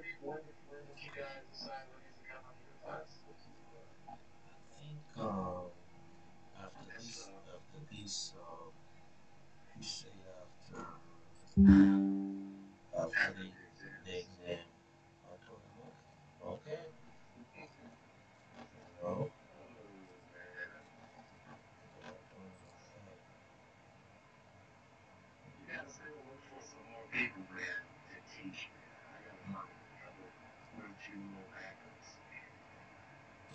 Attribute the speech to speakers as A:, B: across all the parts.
A: think after this, he say after the exam, I told him, okay, no,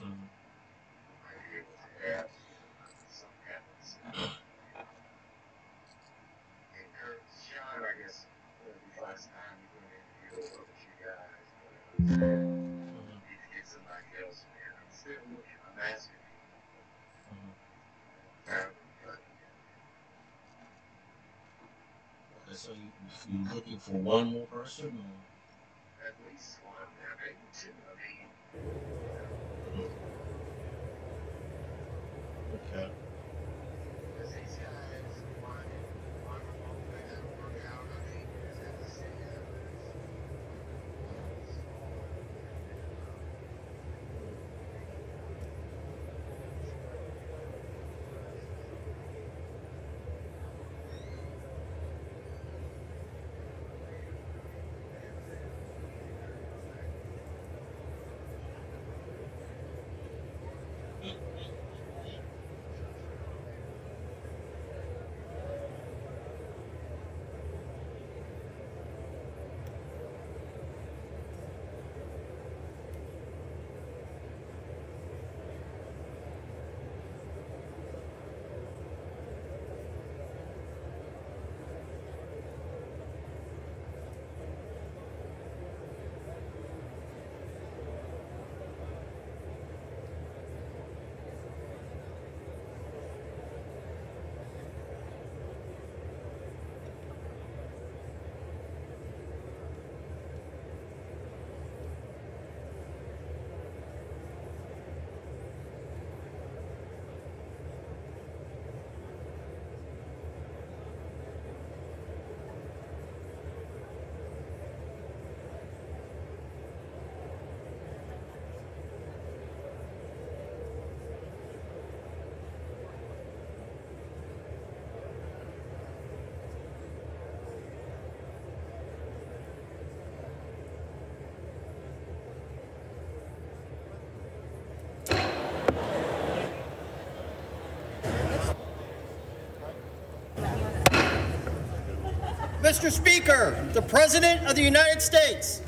A: mm, mm, mm. Okay, so you looking for one more person? Or? Mhm. Okay.
B: Mr. Speaker, the President of the United States.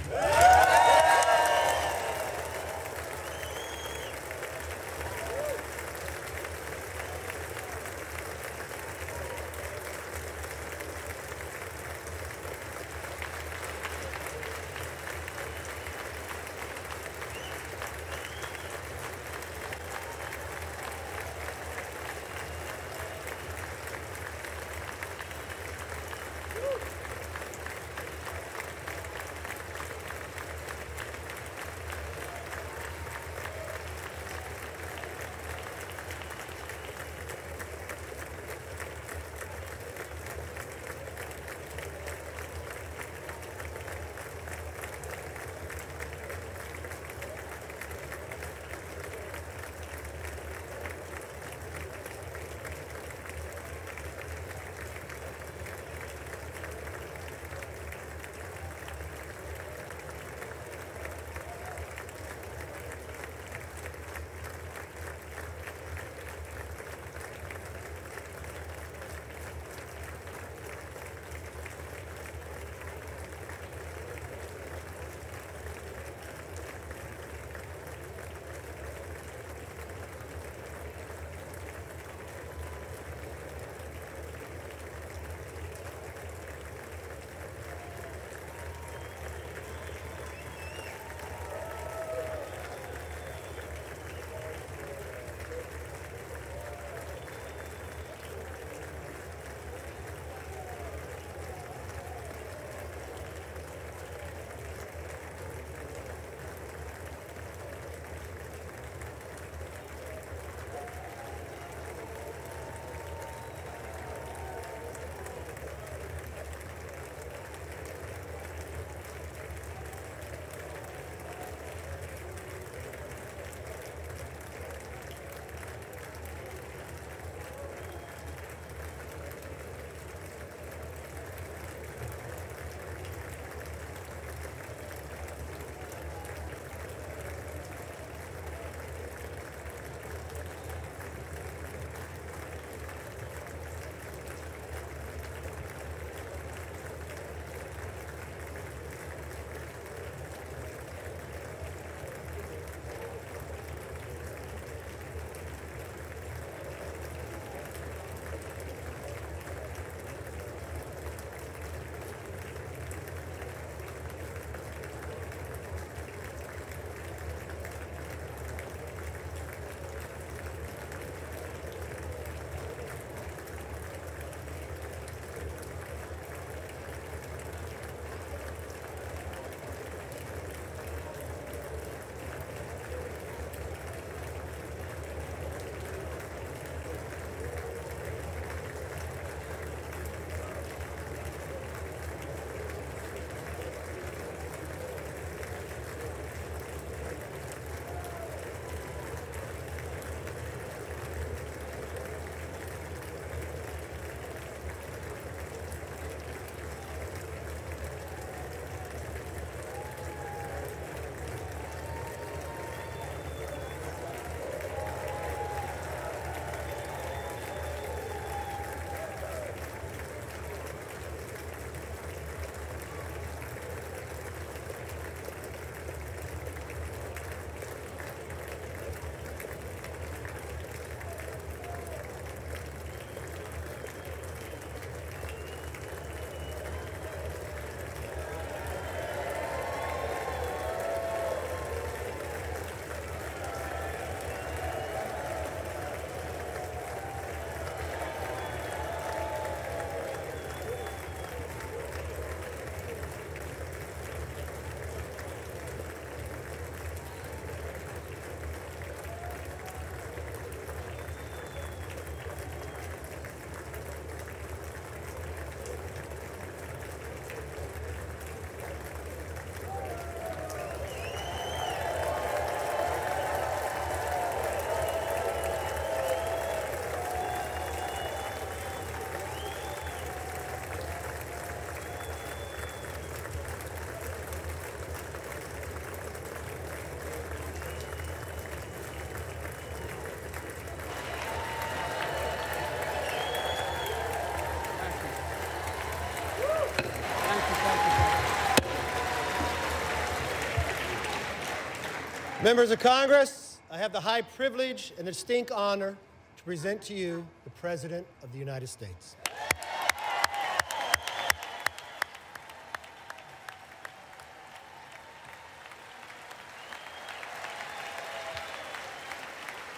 B: Members of Congress, I have the high privilege and the distinct honor to present to you the President of the United States.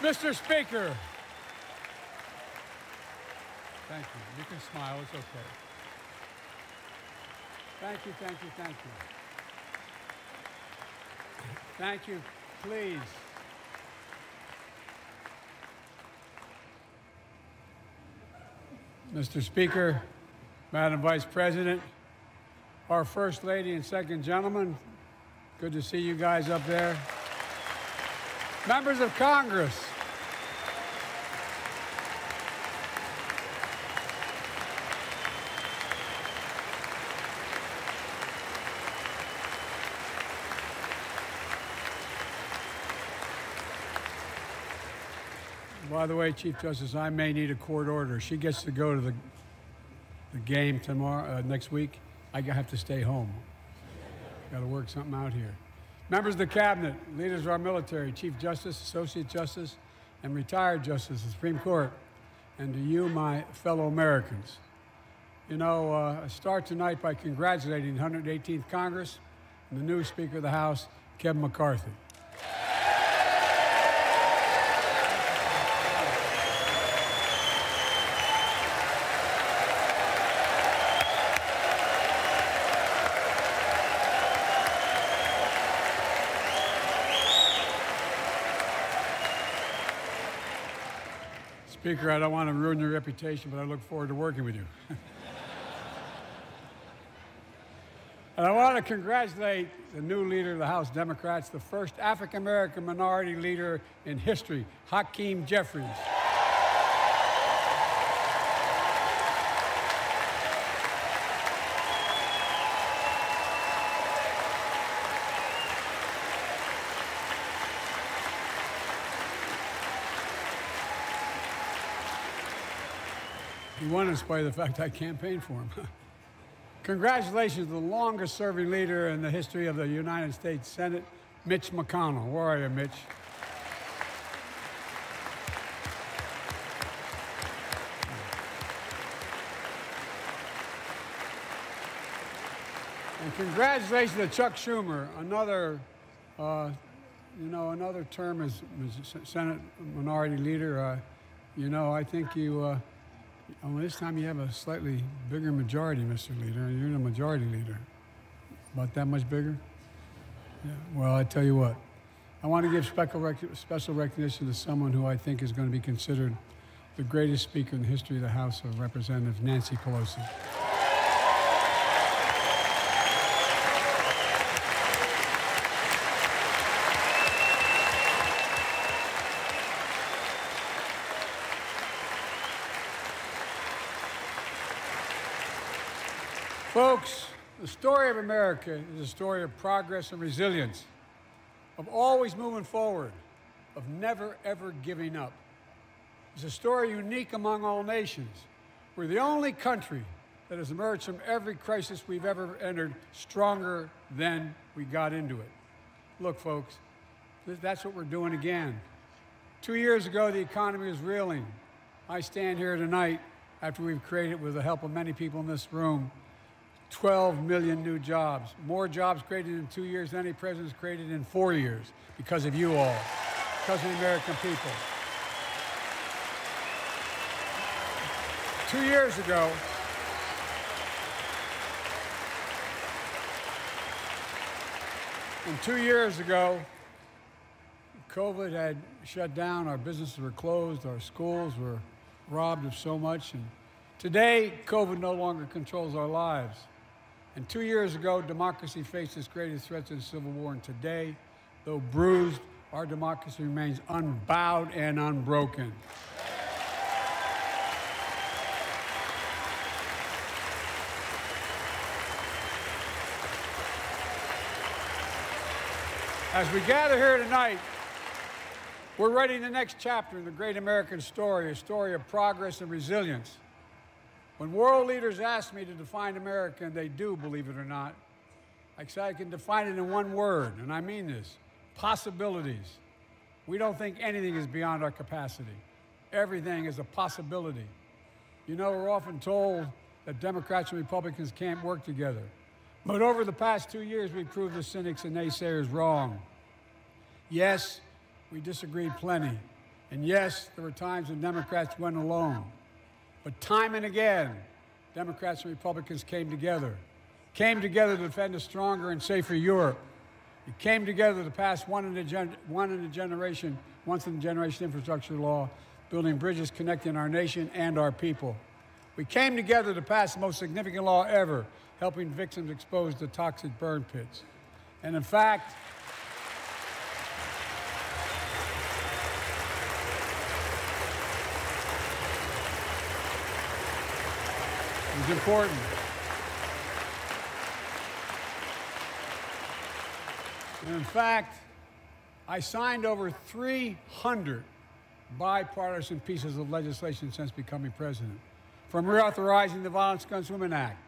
C: Mr. Speaker. Thank you. You can smile. It's okay. Thank you, thank you, thank you. Thank you. Please. Mr. Speaker, Madam Vice President, our First Lady and Second Gentleman, good to see you guys up there. Members of Congress, by the way, Chief Justice, I may need a court order. She gets to go to the game tomorrow, next week. I have to stay home. Got to work something out here. Members of the Cabinet, leaders of our military, Chief Justice, Associate Justice, and retired Justice of the Supreme Court, and to you, my fellow Americans. You know, I start tonight by congratulating the 118th Congress and the new Speaker of the House, Kevin McCarthy. Speaker, I don't want to ruin your reputation, but I look forward to working with you. And I want to congratulate the new leader of the House Democrats, the first African-American minority leader in history, Hakeem Jeffries. He won in spite of the fact I campaigned for him. Congratulations to the longest-serving leader in the history of the United States Senate, Mitch McConnell. Where are you, Mitch? And congratulations to Chuck Schumer, another, another term as Senate Minority Leader. I think you. This time you have a slightly bigger majority, Mr. Leader. You're the majority leader. About that much bigger? Yeah. Well, I tell you what. I want to give special recognition to someone who I think is going to be considered the greatest speaker in the history of the House of Representatives, Nancy Pelosi. Folks, the story of America is a story of progress and resilience, of always moving forward, of never, ever giving up. It's a story unique among all nations. We're the only country that has emerged from every crisis we've ever entered stronger than we got into it. Look, folks, that's what we're doing again. 2 years ago, the economy was reeling. I stand here tonight after we've created, with the help of many people in this room, 12 million new jobs. More jobs created in 2 years than any president's created in 4 years, because of you all, because of the American people. 2 years ago, COVID had shut down, our businesses were closed, our schools were robbed of so much, and today, COVID no longer controls our lives. And 2 years ago, democracy faced its greatest threats in the Civil War, and today, though bruised, our democracy remains unbowed and unbroken. As we gather here tonight, we're writing the next chapter in the great American story, a story of progress and resilience. When world leaders ask me to define America, and they do, believe it or not, I say I can define it in one word, and I mean this: possibilities. We don't think anything is beyond our capacity. Everything is a possibility. You know, we're often told that Democrats and Republicans can't work together. But over the past 2 years, we've proved the cynics and naysayers wrong. Yes, we disagreed plenty. And yes, there were times when Democrats went alone. But time and again, Democrats and Republicans came together to defend a stronger and safer Europe. We came together to pass once in a generation infrastructure law, building bridges connecting our nation and our people. We came together to pass the most significant law ever, helping victims exposed to toxic burn pits. And in fact, it was important. And in fact, I signed over 300 bipartisan pieces of legislation since becoming president, from reauthorizing the Violence Against Women Act,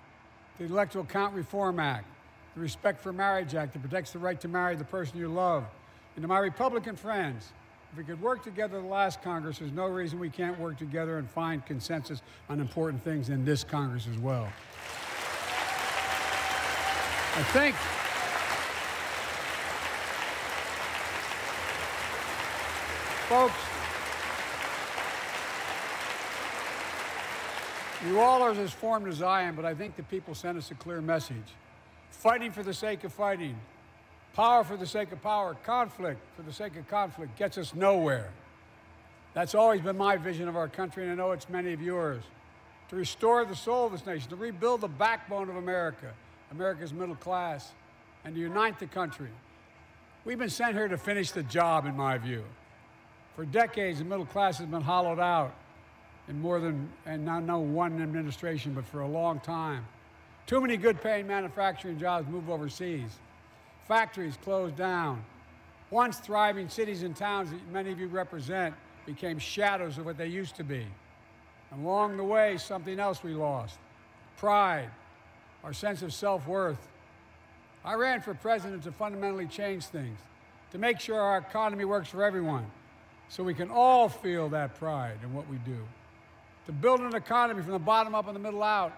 C: the Electoral Count Reform Act, the Respect for Marriage Act that protects the right to marry the person you love. And to my Republican friends, if we could work together the last Congress, there's no reason we can't work together and find consensus on important things in this Congress as well. I think folks, you all are as formed as I am, but I think the people sent us a clear message. Fighting for the sake of fighting, power for the sake of power, conflict for the sake of conflict gets us nowhere. That's always been my vision of our country, and I know it's many of yours. To restore the soul of this nation, to rebuild the backbone of America, America's middle class, and to unite the country. We've been sent here to finish the job, in my view. For decades, the middle class has been hollowed out in more than, and not no one administration, but for a long time. Too many good-paying manufacturing jobs move overseas. Factories closed down. Once thriving cities and towns that many of you represent became shadows of what they used to be. And along the way, something else we lost: pride, our sense of self-worth. I ran for president to fundamentally change things, to make sure our economy works for everyone, so we can all feel that pride in what we do. To build an economy from the bottom up and the middle out,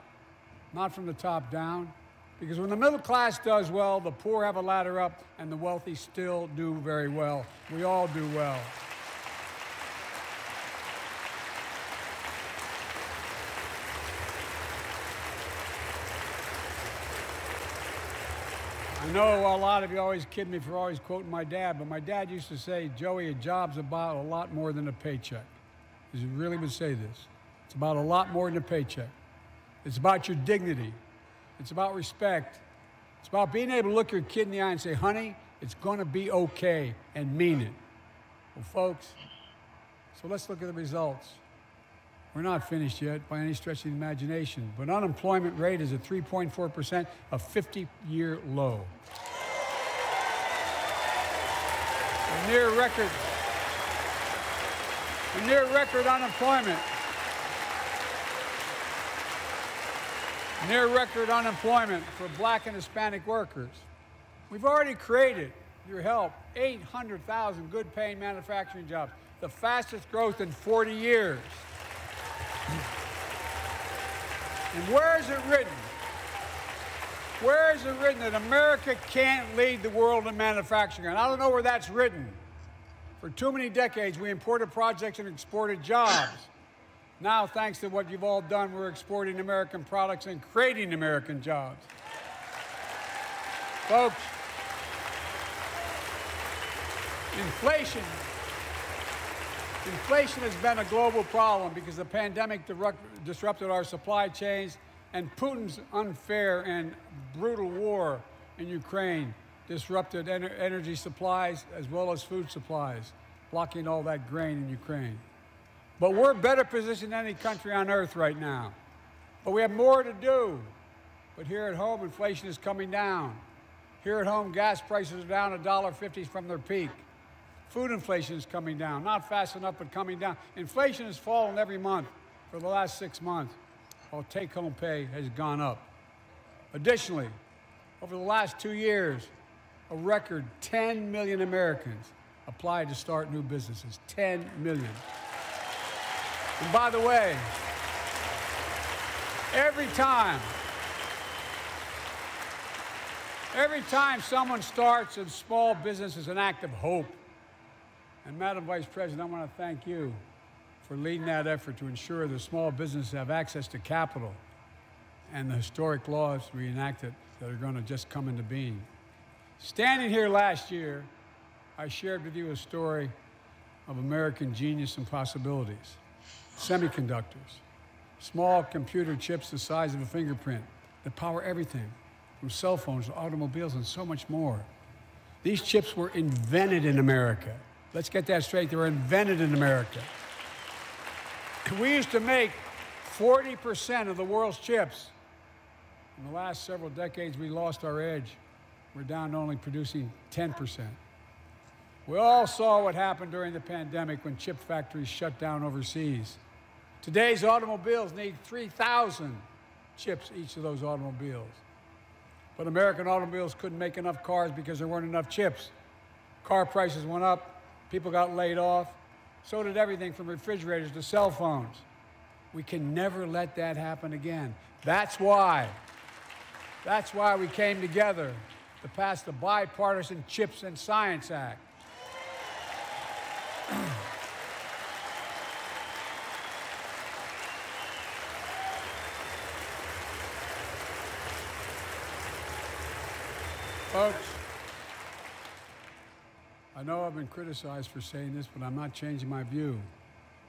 C: not from the top down. Because when the middle class does well, the poor have a ladder up, and the wealthy still do very well. We all do well. I know a lot of you always kid me for always quoting my dad, but my dad used to say, Joey, a job's about a lot more than a paycheck. He really would say this. It's about a lot more than a paycheck. It's about your dignity. It's about respect. It's about being able to look your kid in the eye and say, honey, it's going to be okay, and mean it. Well, folks, so let's look at the results. We're not finished yet by any stretch of the imagination, but unemployment rate is at 3.4%, a 50-year low. A near record unemployment. Near record unemployment for Black and Hispanic workers. We've already created, with your help, 800,000 good-paying manufacturing jobs, the fastest growth in 40 years. And where is it written? Where is it written that America can't lead the world in manufacturing? And I don't know where that's written. For too many decades, we imported projects and exported jobs. Now, thanks to what you've all done, we're exporting American products and creating American jobs. Folks, inflation has been a global problem because the pandemic disrupted our supply chains, and Putin's unfair and brutal war in Ukraine disrupted energy supplies as well as food supplies, blocking all that grain in Ukraine. But we're better positioned than any country on earth right now. But we have more to do. But here at home, inflation is coming down. Here at home, gas prices are down $1.50 from their peak. Food inflation is coming down, not fast enough, but coming down. Inflation has fallen every month for the last 6 months, while take-home pay has gone up. Additionally, over the last 2 years, a record 10 million Americans applied to start new businesses. 10 million. And by the way, every time someone starts a small business is an act of hope. And Madam Vice President, I want to thank you for leading that effort to ensure that small businesses have access to capital and the historic laws we enacted that are going to just come into being. Standing here last year, I shared with you a story of American genius and possibilities. Semiconductors, small computer chips the size of a fingerprint that power everything, from cell phones to automobiles and so much more. These chips were invented in America. Let's get that straight. They were invented in America. We used to make 40% of the world's chips. In the last several decades, we lost our edge. We're down to only producing 10%. We all saw what happened during the pandemic when chip factories shut down overseas. Today's automobiles need 3,000 chips, each of those automobiles. But American automobiles couldn't make enough cars because there weren't enough chips. Car prices went up, people got laid off. So did everything from refrigerators to cell phones. We can never let that happen again. That's why we came together to pass the Bipartisan Chips and Science Act. Folks, I know I've been criticized for saying this, but I'm not changing my view.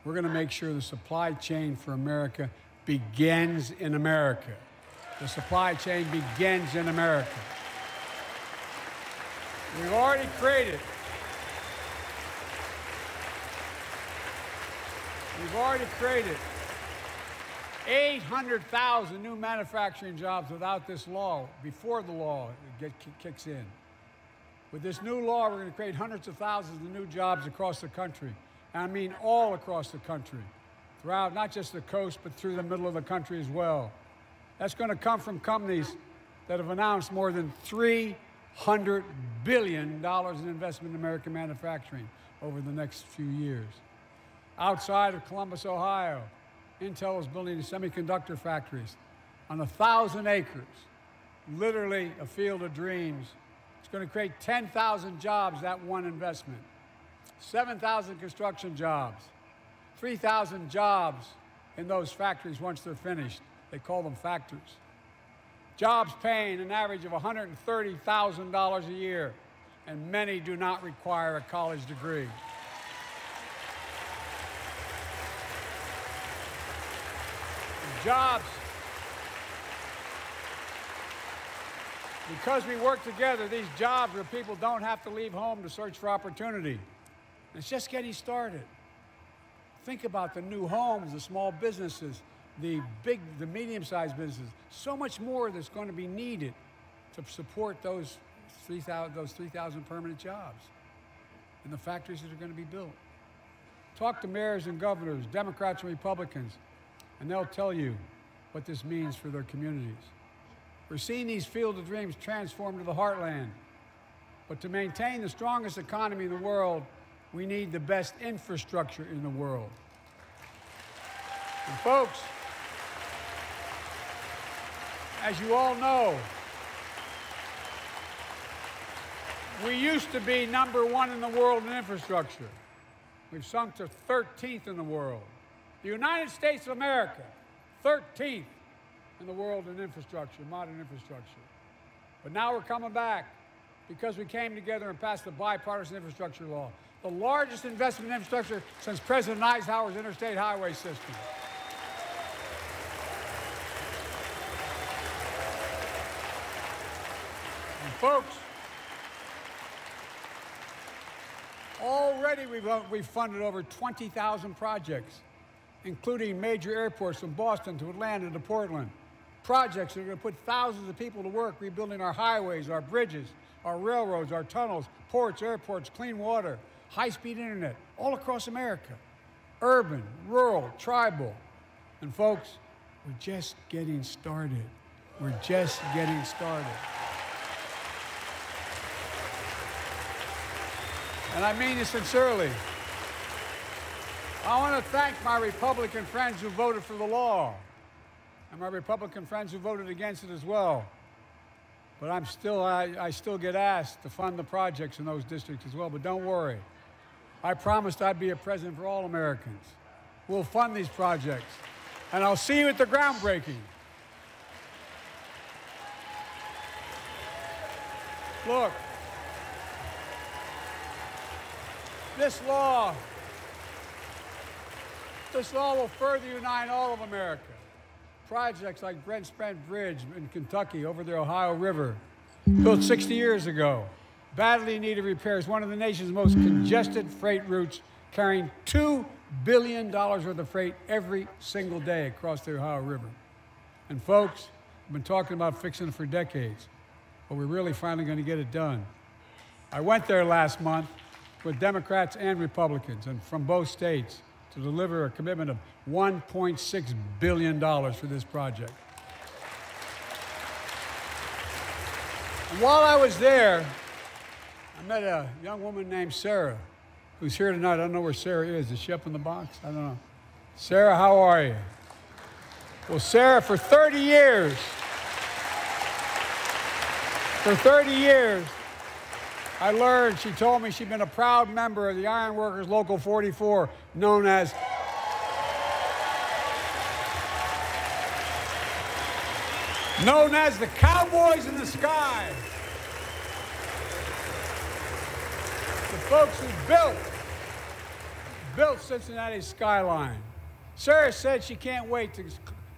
C: We're going to make sure the supply chain for America begins in America. The supply chain begins in America. We've already created 800,000 new manufacturing jobs without this law, before the law kicks in. With this new law, we're going to create hundreds of thousands of new jobs across the country. And I mean all across the country, throughout not just the coast, but through the middle of the country as well. That's going to come from companies that have announced more than $300 billion in investment in American manufacturing over the next few years. Outside of Columbus, Ohio, Intel is building semiconductor factories on 1,000 acres, literally a field of dreams. It's going to create 10,000 jobs, that one investment, 7,000 construction jobs, 3,000 jobs in those factories once they're finished. They call them factories. Jobs paying an average of $130,000 a year, and many do not require a college degree. Jobs. Because we work together, these jobs where people don't have to leave home to search for opportunity. It's just getting started. Think about the new homes, the small businesses, the medium-sized businesses. So much more that's going to be needed to support those 3,000 permanent jobs and the factories that are going to be built. Talk to mayors and governors, Democrats and Republicans, and they'll tell you what this means for their communities. We're seeing these field of dreams transform to the heartland. But to maintain the strongest economy in the world, we need the best infrastructure in the world. And folks, as you all know, we used to be #1 in the world in infrastructure. We've sunk to 13th in the world. The United States of America, 13th in the world in infrastructure, modern infrastructure. But now we're coming back because we came together and passed the bipartisan infrastructure law, the largest investment in infrastructure since President Eisenhower's interstate highway system. And folks, already we've funded over 20,000 projects, including major airports from Boston to Atlanta to Portland. Projects that are going to put thousands of people to work rebuilding our highways, our bridges, our railroads, our tunnels, ports, airports, clean water, high-speed internet, all across America. Urban, rural, tribal. And folks, we're just getting started. We're just getting started. and I mean this sincerely. I want to thank my Republican friends who voted for the law, and my Republican friends who voted against it as well. But I still get asked to fund the projects in those districts as well. But don't worry. I promised I'd be a president for all Americans. We'll fund these projects. And I'll see you at the groundbreaking. Look, this law will further unite all of America. Projects like Brent Spence Bridge in Kentucky over the Ohio River, built 60 years ago, badly needed repairs, one of the nation's most congested freight routes, carrying $2 billion worth of freight every single day across the Ohio River. And folks, we've been talking about fixing it for decades, but we're really finally going to get it done. I went there last month with Democrats and Republicans, and from both states, to deliver a commitment of $1.6 billion for this project. And while I was there, I met a young woman named Sarah, who's here tonight. I don't know where Sarah is. Is she up in the box? I don't know. Sarah, how are you? Well, Sarah, for 30 years, I learned, she told me she'd been a proud member of the Iron Workers Local 44, known as the Cowboys in the Sky. The folks who built Cincinnati's skyline. Sarah said she can't wait to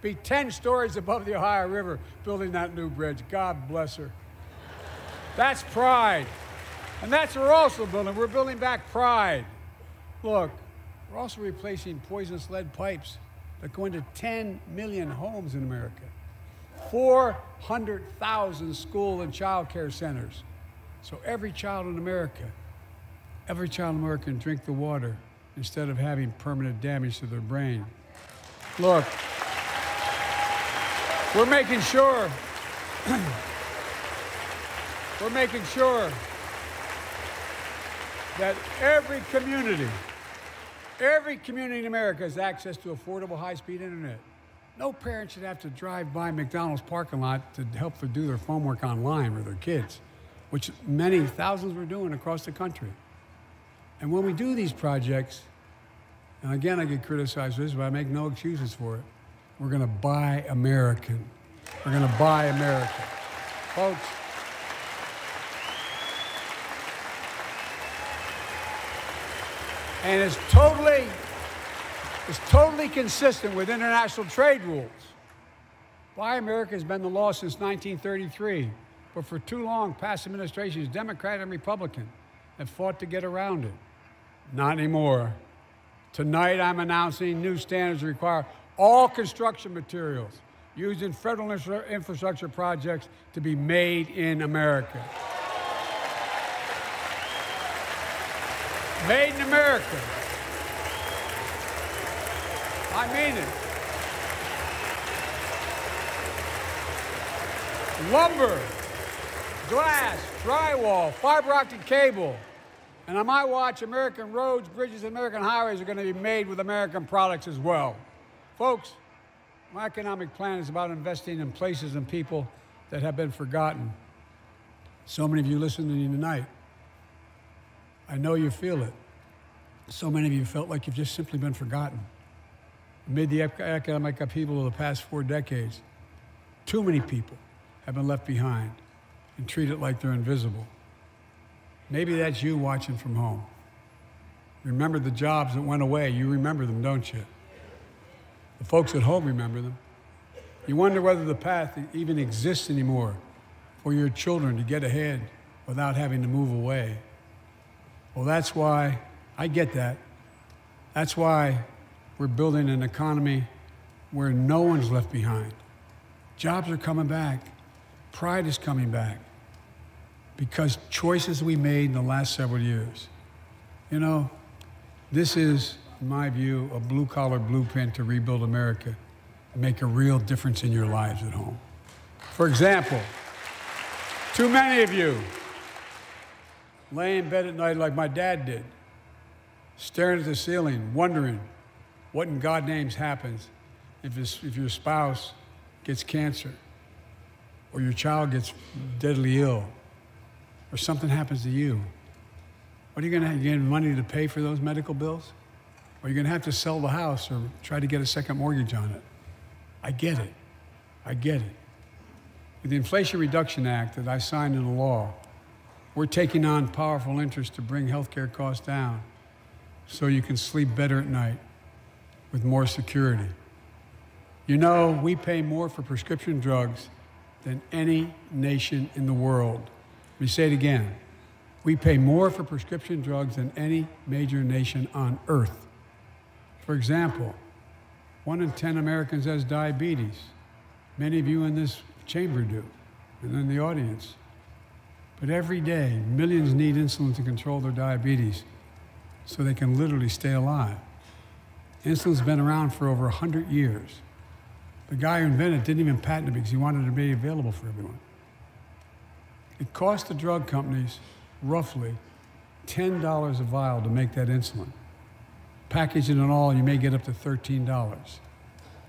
C: be 10 stories above the Ohio River building that new bridge. God bless her. That's pride. And that's what we're also building. We're building back pride. Look, we're also replacing poisonous lead pipes that go into 10 million homes in America, 400,000 school and child care centers. So every child in America can drink the water instead of having permanent damage to their brain. Look, we're making sure that every community in America has access to affordable high-speed internet. No parent should have to drive by McDonald's parking lot to help them do their homework online with their kids, which many thousands were doing across the country. And when we do these projects, and again, I get criticized for this, but I make no excuses for it, we're going to buy American. We're going to buy American. Folks, and it's totally consistent with international trade rules. Buy America has been the law since 1933, but for too long, past administrations, Democrat and Republican, have fought to get around it. Not anymore. Tonight, I'm announcing new standards that require all construction materials used in federal infrastructure projects to be made in America. Made in America. I mean it. Lumber, glass, drywall, fiber optic cable. And on my watch, American roads, bridges, and American highways are going to be made with American products as well. Folks, my economic plan is about investing in places and people that have been forgotten. So many of you listening tonight, I know you feel it. So many of you felt like you've just simply been forgotten. Amid the economic upheaval of the past 4 decades, too many people have been left behind and treated like they're invisible. Maybe that's you watching from home. Remember the jobs that went away. You remember them, don't you? The folks at home remember them. You wonder whether the path even exists anymore for your children to get ahead without having to move away. Well, that's why, I get that. That's why we're building an economy where no one's left behind. Jobs are coming back. Pride is coming back. Because choices we made in the last several years. You know, this is, in my view, a blue-collar blueprint to rebuild America and make a real difference in your lives at home. For example, too many of you lay in bed at night like my dad did, staring at the ceiling, wondering what in God's name happens if your spouse gets cancer, or your child gets deadly ill, or something happens to you. What are you going to get money to pay for those medical bills? Or you're going to have to sell the house or try to get a second mortgage on it. I get it. I get it. With the Inflation Reduction Act that I signed into law, we're taking on powerful interest to bring healthcare costs down so you can sleep better at night with more security. You know, we pay more for prescription drugs than any nation in the world. Let me say it again. We pay more for prescription drugs than any major nation on earth. For example, 1 in 10 Americans has diabetes. Many of you in this chamber do, and in the audience. But every day, millions need insulin to control their diabetes so they can literally stay alive. Insulin's been around for over 100 years. The guy who invented it didn't even patent it because he wanted it to be available for everyone. It cost the drug companies roughly $10 a vial to make that insulin. Packaging and all, you may get up to $13.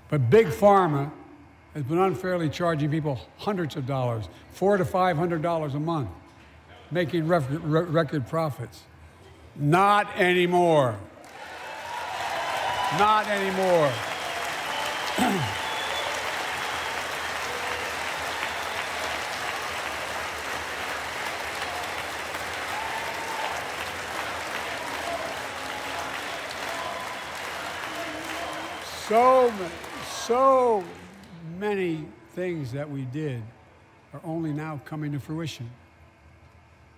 C: But Big Pharma has been unfairly charging people hundreds of dollars, $400 to $500 a month, making record profits. Not anymore. Not anymore. So many things that we did are only now coming to fruition.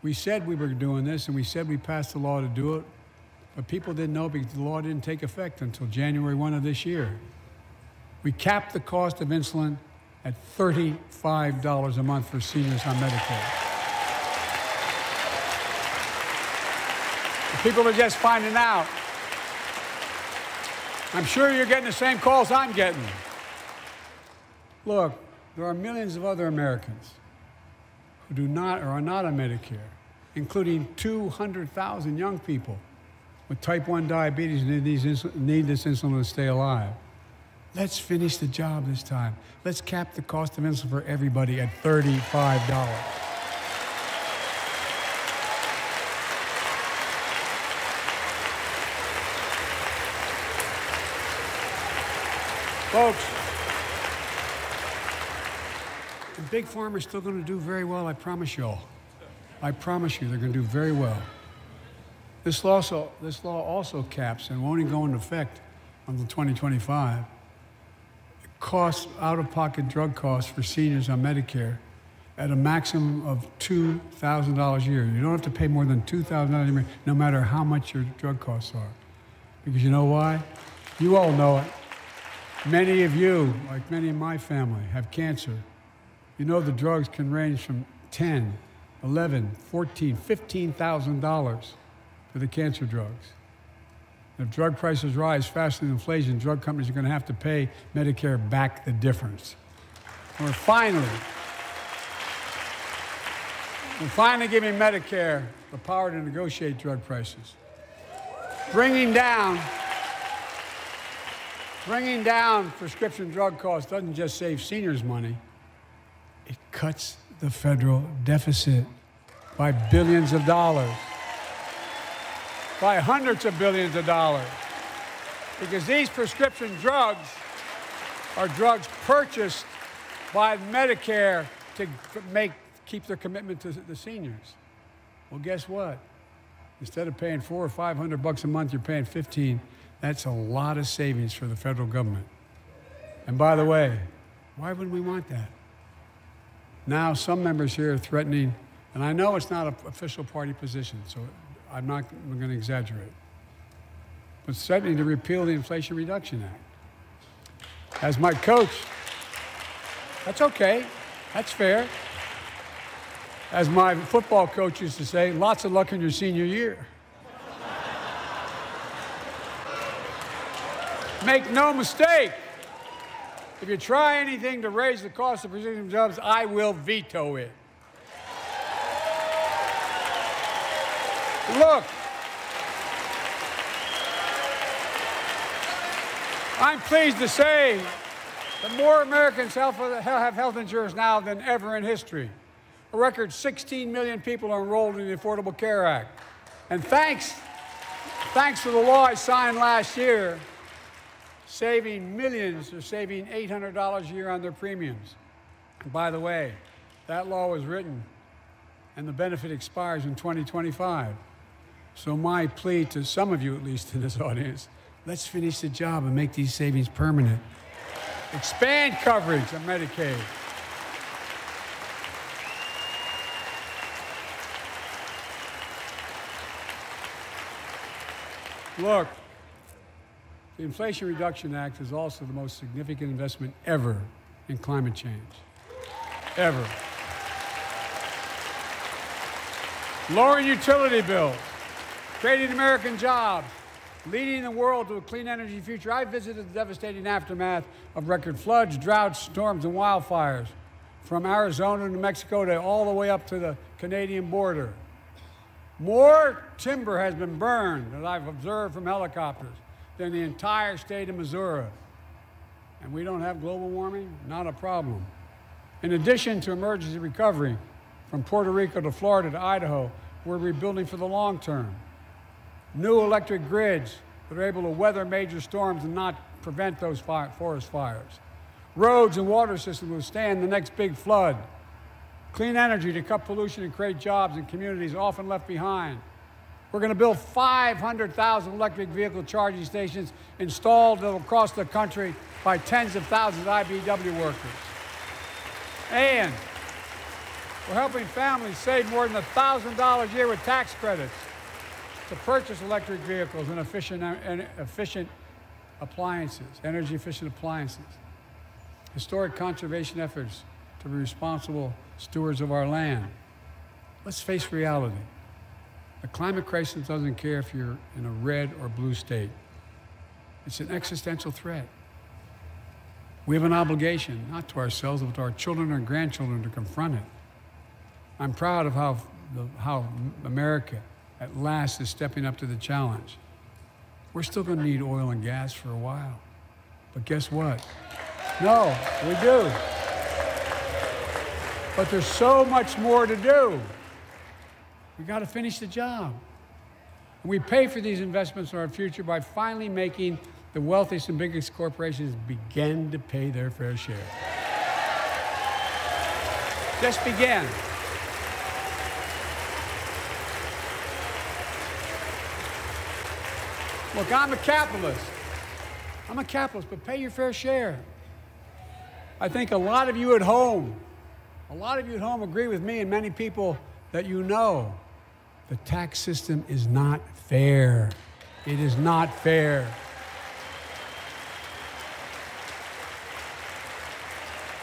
C: We said we were doing this, and we said we passed the law to do it, but people didn't know because the law didn't take effect until January 1 of this year. We capped the cost of insulin at $35 a month for seniors on Medicare. The people are just finding out. I'm sure you're getting the same calls I'm getting. Look, there are millions of other Americans who do not or are not on Medicare, including 200,000 young people with type 1 diabetes who need this insulin to stay alive. Let's finish the job this time. Let's cap the cost of insulin for everybody at $35. Folks, and Big Pharma's still going to do very well, I promise you all. I promise you they're going to do very well. This law also caps and won't even go into effect until 2025. It costs out-of-pocket drug costs for seniors on Medicare at a maximum of $2,000 a year. You don't have to pay more than $2,000 a year, no matter how much your drug costs are. Because you know why? You all know it. Many of you, like many in my family, have cancer. You know the drugs can range from $10,000, $11,000, $14,000, $15,000 for the cancer drugs. If drug prices rise faster than inflation, drug companies are going to have to pay Medicare back the difference. We're finally giving Medicare the power to negotiate drug prices. Bringing down prescription drug costs doesn't just save seniors money, it cuts the federal deficit by billions of dollars, by hundreds of billions of dollars. Because these prescription drugs are drugs purchased by Medicare to keep their commitment to the seniors. Well, guess what? Instead of paying $400 or $500 a month, you're paying $15. That's a lot of savings for the federal government. And by the way, why would we want that? Now, some members here are threatening, and I know it's not an official party position, so I'm not going to exaggerate, but threatening to repeal the Inflation Reduction Act. As my coach, that's okay, that's fair. As my football coach used to say, lots of luck in your senior year. Make no mistake, if you try anything to raise the cost of prescription drugs, I will veto it. Look, I'm pleased to say that more Americans have health insurance now than ever in history. A record 16 million people are enrolled in the Affordable Care Act. And thanks to the law I signed last year, saving millions are saving $800 a year on their premiums. And by the way, that law was written and the benefit expires in 2025. So my plea to some of you, at least in this audience, let's finish the job and make these savings permanent. Expand coverage of Medicaid. Look, the Inflation Reduction Act is also the most significant investment ever in climate change. Ever. Lowering utility bills, creating American jobs, leading the world to a clean energy future. I visited the devastating aftermath of record floods, droughts, storms, and wildfires from Arizona to Mexico to all the way up to the Canadian border. More timber has been burned, as I've observed from helicopters, than the entire state of Missouri. And we don't have global warming? Not a problem. In addition to emergency recovery, from Puerto Rico to Florida to Idaho, we're rebuilding for the long term. New electric grids that are able to weather major storms and not prevent those forest fires. Roads and water systems will withstand the next big flood. Clean energy to cut pollution and create jobs in communities often left behind. We're going to build 500,000 electric vehicle charging stations installed across the country by tens of thousands of IBEW workers. And we're helping families save more than $1,000 a year with tax credits to purchase electric vehicles and efficient appliances, energy-efficient appliances. Historic conservation efforts to be responsible stewards of our land. Let's face reality. The climate crisis doesn't care if you're in a red or blue state. It's an existential threat. We have an obligation, not to ourselves, but to our children and grandchildren, to confront it. I'm proud of how America, at last, is stepping up to the challenge. We're still going to need oil and gas for a while. But guess what? No, we do. But there's so much more to do. We got to finish the job. We pay for these investments in our future by finally making the wealthiest and biggest corporations begin to pay their fair share. Just begin. Look, I'm a capitalist. But pay your fair share. I think a lot of you at home agree with me and many people that you know. The tax system is not fair. It is not fair.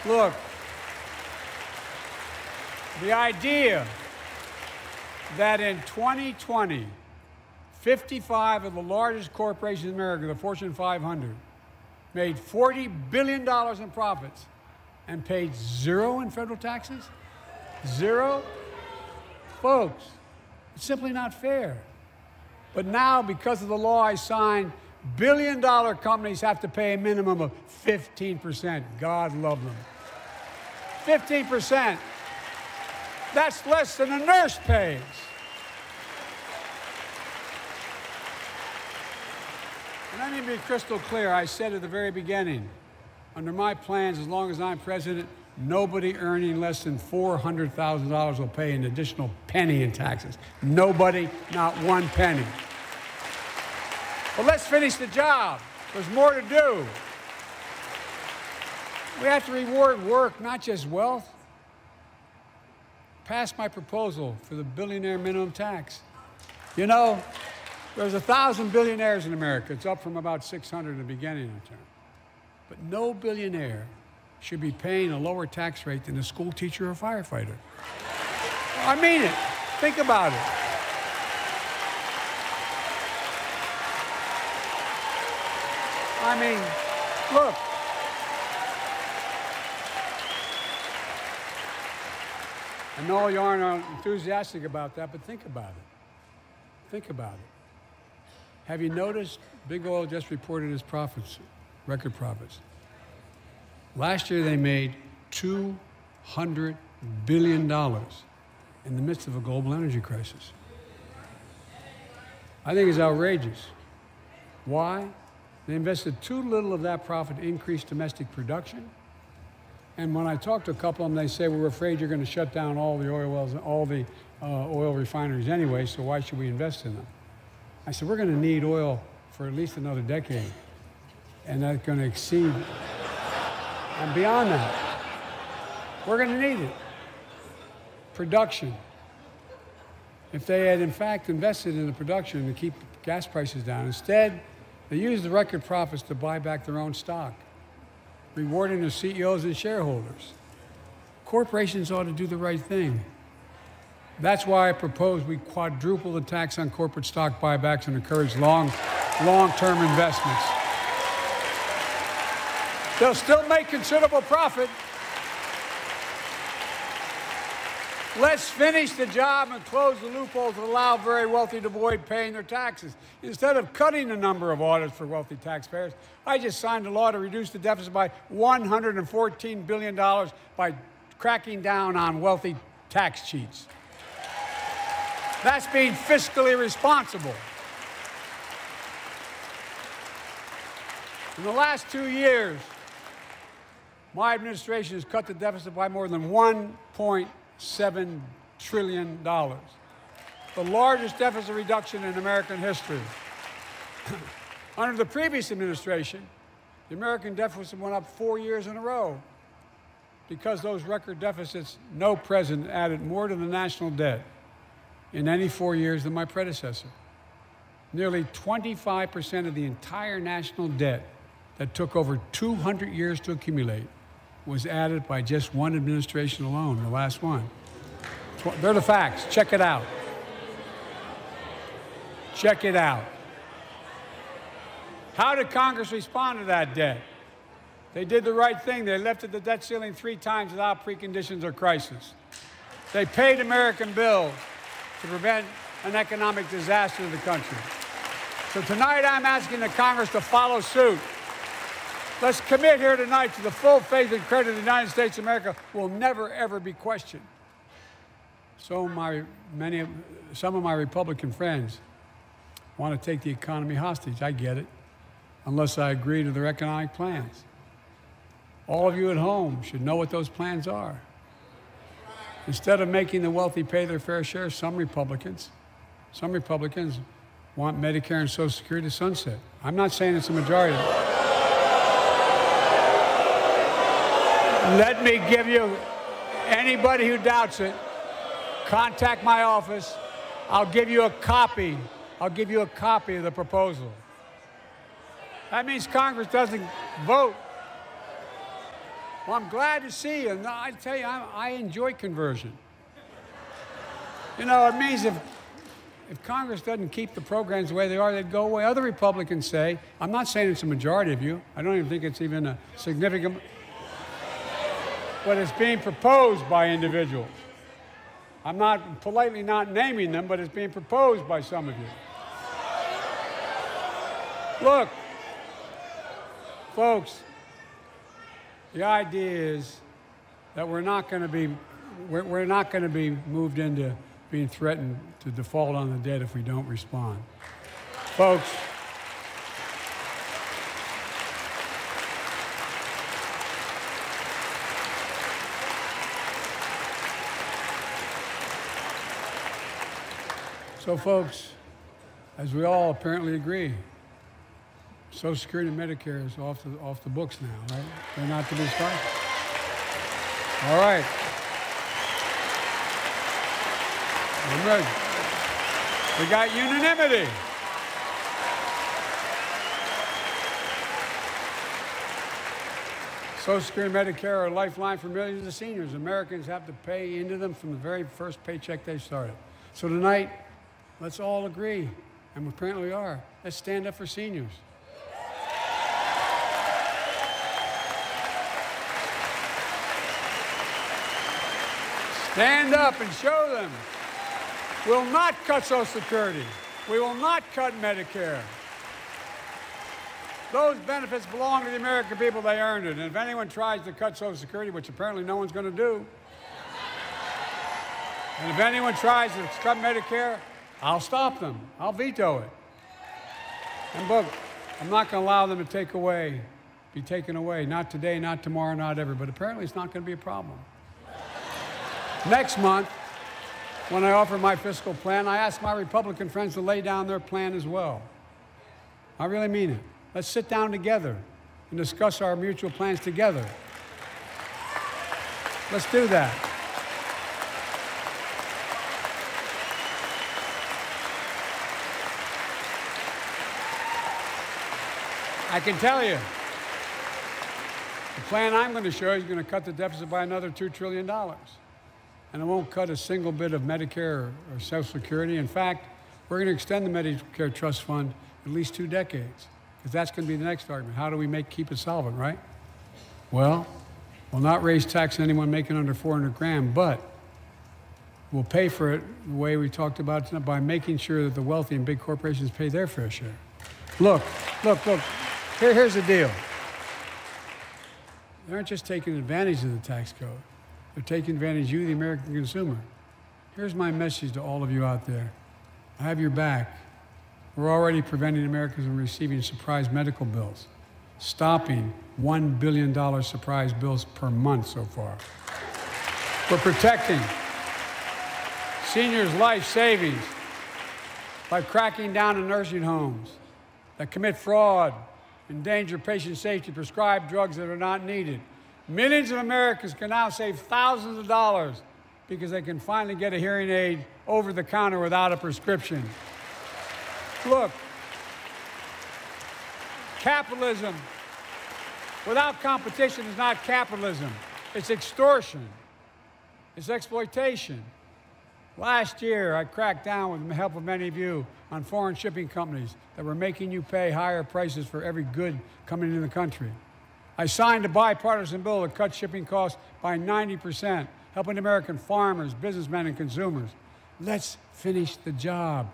C: Look, the idea that in 2020, 55 of the largest corporations in America, the Fortune 500, made $40 billion in profits and paid zero in federal taxes? Zero? Folks, it's simply not fair. But now, because of the law I signed, billion-dollar companies have to pay a minimum of 15%. God love them. 15%. That's less than a nurse pays. And let me be crystal clear. I said at the very beginning, under my plans, as long as I'm president, nobody earning less than $400,000 will pay an additional penny in taxes. Nobody, not one penny. But let's finish the job. There's more to do. We have to reward work, not just wealth. Pass my proposal for the billionaire minimum tax. You know, there's 1,000 billionaires in America. It's up from about 600 in the beginning of the term. But no billionaire should be paying a lower tax rate than a school teacher or firefighter. I mean it. Think about it. I mean, look. I know you aren't enthusiastic about that, but think about it. Think about it. Have you noticed Big Oil just reported its profits, record profits? Last year they made $200 billion in the midst of a global energy crisis. I think it's outrageous. Why? They invested too little of that profit to increase domestic production. And when I talk to a couple of them, they say, we're afraid you're going to shut down all the oil wells, all the oil refineries anyway, so why should we invest in them? I said, we're going to need oil for at least another decade. And that's going to exceed, and beyond that, we're going to need it. Production. If they had, in fact, invested in the production to keep gas prices down, instead, they used the record profits to buy back their own stock, rewarding their CEOs and shareholders. Corporations ought to do the right thing. That's why I propose we quadruple the tax on corporate stock buybacks and encourage long-term investments. They'll still make considerable profit. Let's finish the job and close the loopholes that allow very wealthy to avoid paying their taxes. Instead of cutting the number of audits for wealthy taxpayers, I just signed a law to reduce the deficit by $114 billion by cracking down on wealthy tax cheats. That's being fiscally responsible. In the last 2 years, my administration has cut the deficit by more than $1.7 trillion, the largest deficit reduction in American history. Under the previous administration, the American deficit went up 4 years in a row. Because those record deficits, no president added more to the national debt in any 4 years than my predecessor. Nearly 25% of the entire national debt that took over 200 years to accumulate was added by just one administration alone, the last one. They're the facts. Check it out. Check it out. How did Congress respond to that debt? They did the right thing. They lifted the debt ceiling 3 times without preconditions or crisis. They paid American bills to prevent an economic disaster to the country. So tonight I'm asking the Congress to follow suit. Let's commit here tonight to the full faith and credit of the United States of America will never, ever be questioned. So some of my Republican friends want to take the economy hostage. I get it, unless I agree to their economic plans. All of you at home should know what those plans are. Instead of making the wealthy pay their fair share, some Republicans want Medicare and Social Security to sunset. I'm not saying it's a majority. Let me give you, anybody who doubts it, contact my office. I'll give you a copy. I'll give you a copy of the proposal. That means Congress doesn't vote. Well, I'm glad to see you. And I tell you, I enjoy conversion. You know, it means if Congress doesn't keep the programs the way they are, they'd go away. Other Republicans say, I'm not saying it's a majority of you. I don't even think it's even a significant, but it's being proposed by individuals. I'm not politely not naming them, but it's being proposed by some of you. Look, folks, the idea is that we're not going to be moved into being threatened to default on the debt if we don't respond. Folks, as we all apparently agree, Social Security and Medicare is off the books now, right? They're not to be started. All right. I'm ready. We got unanimity. Social Security and Medicare are a lifeline for millions of seniors. Americans have to pay into them from the very first paycheck they started. So tonight, let's all agree, and apparently we are. Let's stand up for seniors. Stand up and show them. We'll not cut Social Security. We will not cut Medicare. Those benefits belong to the American people. They earned it. And if anyone tries to cut Social Security, which apparently no one's going to do, and if anyone tries to cut Medicare, I'll stop them. I'll veto it. And look, I'm not going to allow them to be taken away. Not today, not tomorrow, not ever. But apparently it's not going to be a problem. Next month, when I offer my fiscal plan, I ask my Republican friends to lay down their plan as well. I really mean it. Let's sit down together and discuss our mutual plans together. Let's do that. I can tell you, the plan I'm going to show you is going to cut the deficit by another $2 trillion. And it won't cut a single bit of Medicare or Social Security. In fact, we're going to extend the Medicare Trust Fund at least 2 decades, because that's going to be the next argument. How do we keep it solvent, right? Well, we'll not raise tax on anyone making under 400 grand, but we'll pay for it the way we talked about tonight, by making sure that the wealthy and big corporations pay their fair share. Look. Here's the deal. They aren't just taking advantage of the tax code. They're taking advantage of you, the American consumer. Here's my message to all of you out there. I have your back. We're already preventing Americans from receiving surprise medical bills, stopping $1 billion surprise bills per month so far. We're protecting seniors' life savings by cracking down on nursing homes that commit fraud, endanger patient safety, prescribe drugs that are not needed. Millions of Americans can now save thousands of dollars because they can finally get a hearing aid over the counter without a prescription. Look, capitalism without competition is not capitalism. It's extortion. It's exploitation. Last year, I cracked down with the help of many of you on foreign shipping companies that were making you pay higher prices for every good coming into the country. I signed a bipartisan bill to cut shipping costs by 90%, helping American farmers, businessmen, and consumers. Let's finish the job.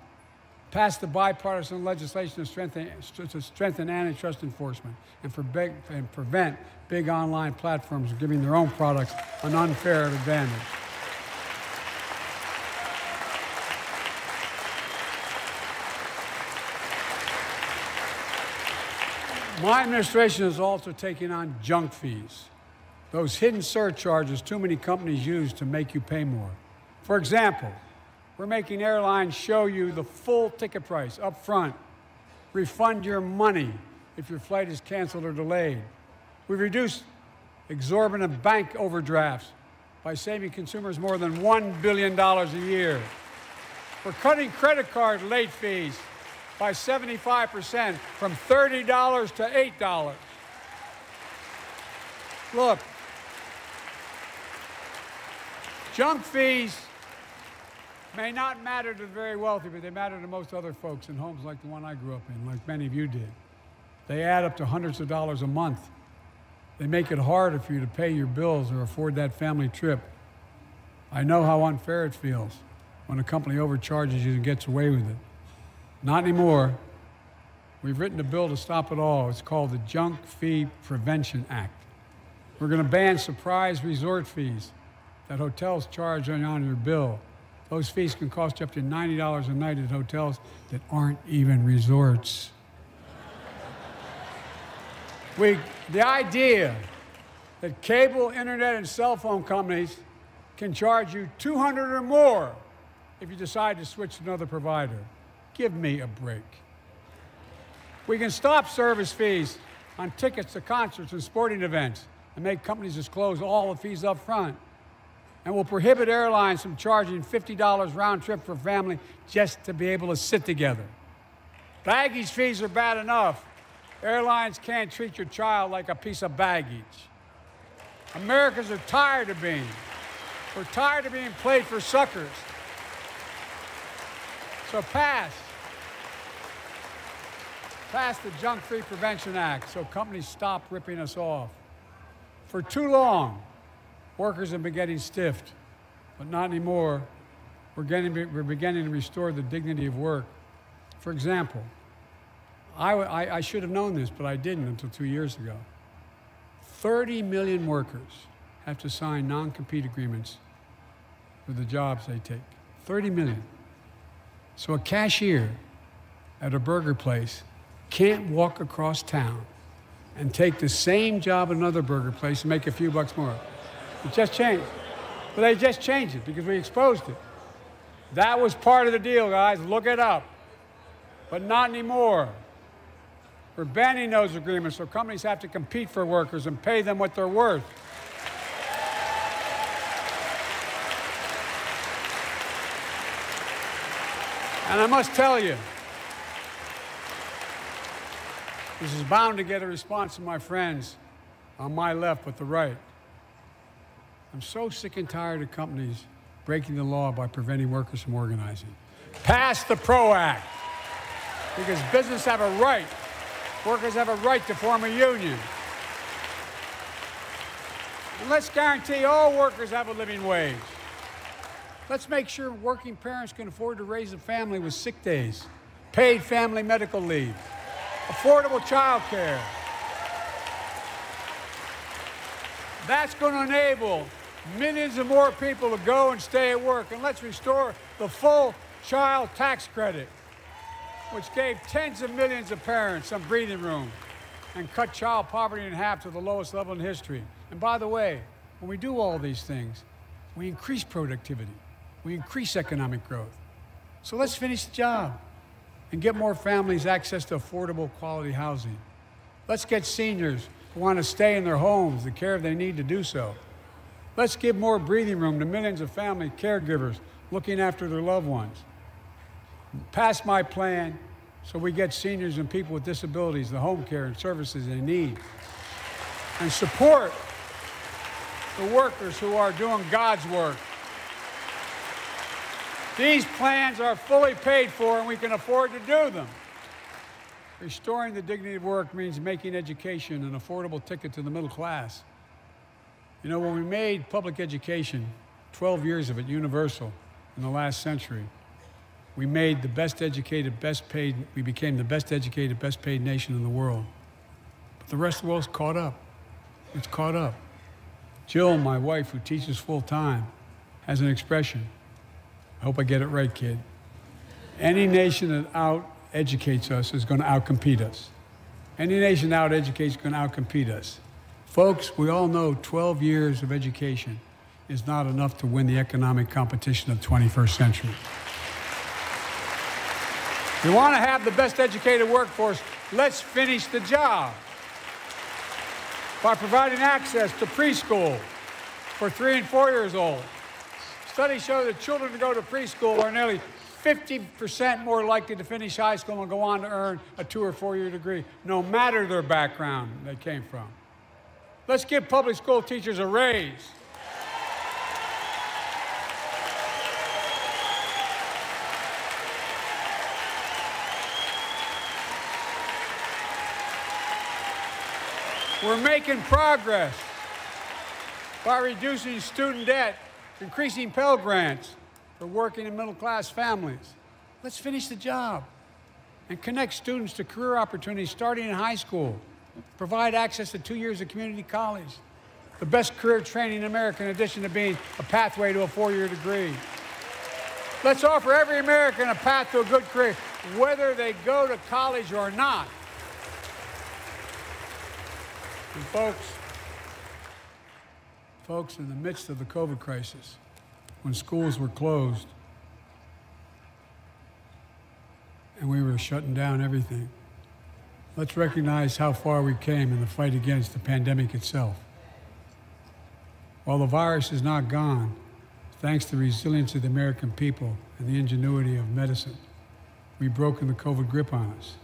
C: Pass the bipartisan legislation to strengthen antitrust enforcement and prevent big online platforms from giving their own products an unfair advantage. My administration is also taking on junk fees, those hidden surcharges too many companies use to make you pay more. For example, we're making airlines show you the full ticket price up front, refund your money if your flight is canceled or delayed. We've reduced exorbitant bank overdrafts by saving consumers more than $1 billion a year. We're cutting credit card late fees by 75%, from $30 to $8. Look, junk fees may not matter to the very wealthy, but they matter to most other folks in homes like the one I grew up in, like many of you did. They add up to hundreds of dollars a month. They make it harder for you to pay your bills or afford that family trip. I know how unfair it feels when a company overcharges you and gets away with it. Not anymore. We've written a bill to stop it all. It's called the Junk Fee Prevention Act. We're going to ban surprise resort fees that hotels charge on your bill. Those fees can cost you up to $90 a night at hotels that aren't even resorts. The idea that cable, internet, and cell phone companies can charge you $200 or more if you decide to switch to another provider. Give me a break. We can stop service fees on tickets to concerts and sporting events and make companies disclose all the fees up front. And we'll prohibit airlines from charging $50 round trip for a family just to be able to sit together. Baggage fees are bad enough. Airlines can't treat your child like a piece of baggage. Americans are tired of being. We're tired of being played for suckers. So pass the Junk Fee Prevention Act so companies stop ripping us off. For too long, workers have been getting stiffed, but not anymore. We're beginning to restore the dignity of work. For example, I should have known this, but I didn't until 2 years ago. 30 million workers have to sign non-compete agreements for the jobs they take. 30 million. So a cashier at a burger place can't walk across town and take the same job at another burger place and make a few bucks more. It just changed. But they just changed it because we exposed it. That was part of the deal, guys. Look it up. But not anymore. We're banning those agreements so companies have to compete for workers and pay them what they're worth. And I must tell you, this is bound to get a response from my friends on my left but the right. I'm so sick and tired of companies breaking the law by preventing workers from organizing. Pass the PRO Act, because business have a right, workers have a right to form a union. And let's guarantee all workers have a living wage. Let's make sure working parents can afford to raise a family with sick days, paid family medical leave, affordable child care. That's going to enable millions of more people to go and stay at work. And let's restore the full child tax credit, which gave tens of millions of parents some breathing room and cut child poverty in half to the lowest level in history. And by the way, when we do all these things, we increase productivity. We increase economic growth. So let's finish the job and get more families access to affordable, quality housing. Let's get seniors who want to stay in their homes the care they need to do so. Let's give more breathing room to millions of family caregivers looking after their loved ones. Pass my plan so we get seniors and people with disabilities the home care and services they need. And support the workers who are doing God's work. These plans are fully paid for and we can afford to do them. Restoring the dignity of work means making education an affordable ticket to the middle class. You know, when we made public education, 12 years of it universal in the last century, we made the best educated, best paid, we became the best educated, best paid nation in the world. But the rest of the world's caught up. It's caught up. Jill, my wife, who teaches full time, has an expression. I hope I get it right, kid. Any nation that out-educates us is going to out-compete us. Any nation that out-educates is going to out-compete us. Folks, we all know 12 years of education is not enough to win the economic competition of the 21st century. If we want to have the best educated workforce, let's finish the job by providing access to preschool for 3 and 4 years old. Studies show that children who go to preschool are nearly 50% more likely to finish high school and go on to earn a 2- or 4-year degree, no matter their background they came from. Let's give public school teachers a raise. We're making progress by reducing student debt, increasing Pell Grants for working and middle-class families. Let's finish the job and connect students to career opportunities starting in high school. Provide access to 2 years of community college, the best career training in America in addition to being a pathway to a 4-year degree. Let's offer every American a path to a good career, whether they go to college or not. And folks, in the midst of the COVID crisis, when schools were closed and we were shutting down everything, let's recognize how far we came in the fight against the pandemic itself. While the virus is not gone, thanks to the resilience of the American people and the ingenuity of medicine, we've broken the COVID grip on us.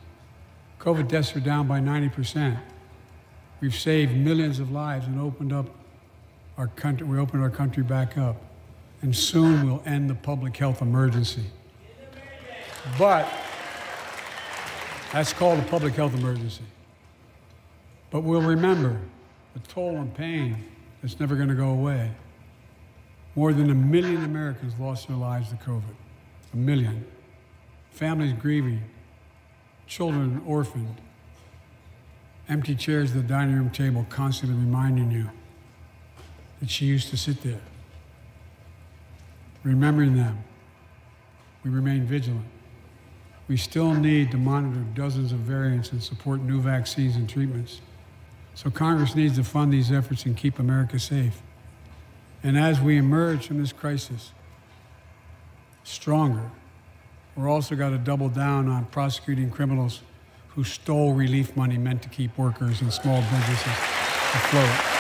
C: COVID deaths are down by 90%. We've saved millions of lives and opened up our country. We opened our country back up. And soon we'll end the public health emergency. But that's called a public health emergency. But we'll remember the toll and pain that's never going to go away. More than 1 million Americans lost their lives to COVID. 1 million. Families grieving children orphaned, empty chairs at the dining room table constantly reminding you that she used to sit there. Remembering them, we remain vigilant. We still need to monitor dozens of variants and support new vaccines and treatments. So Congress needs to fund these efforts and keep America safe. And as we emerge from this crisis stronger, we're also got to double down on prosecuting criminals who stole relief money meant to keep workers and small businesses afloat.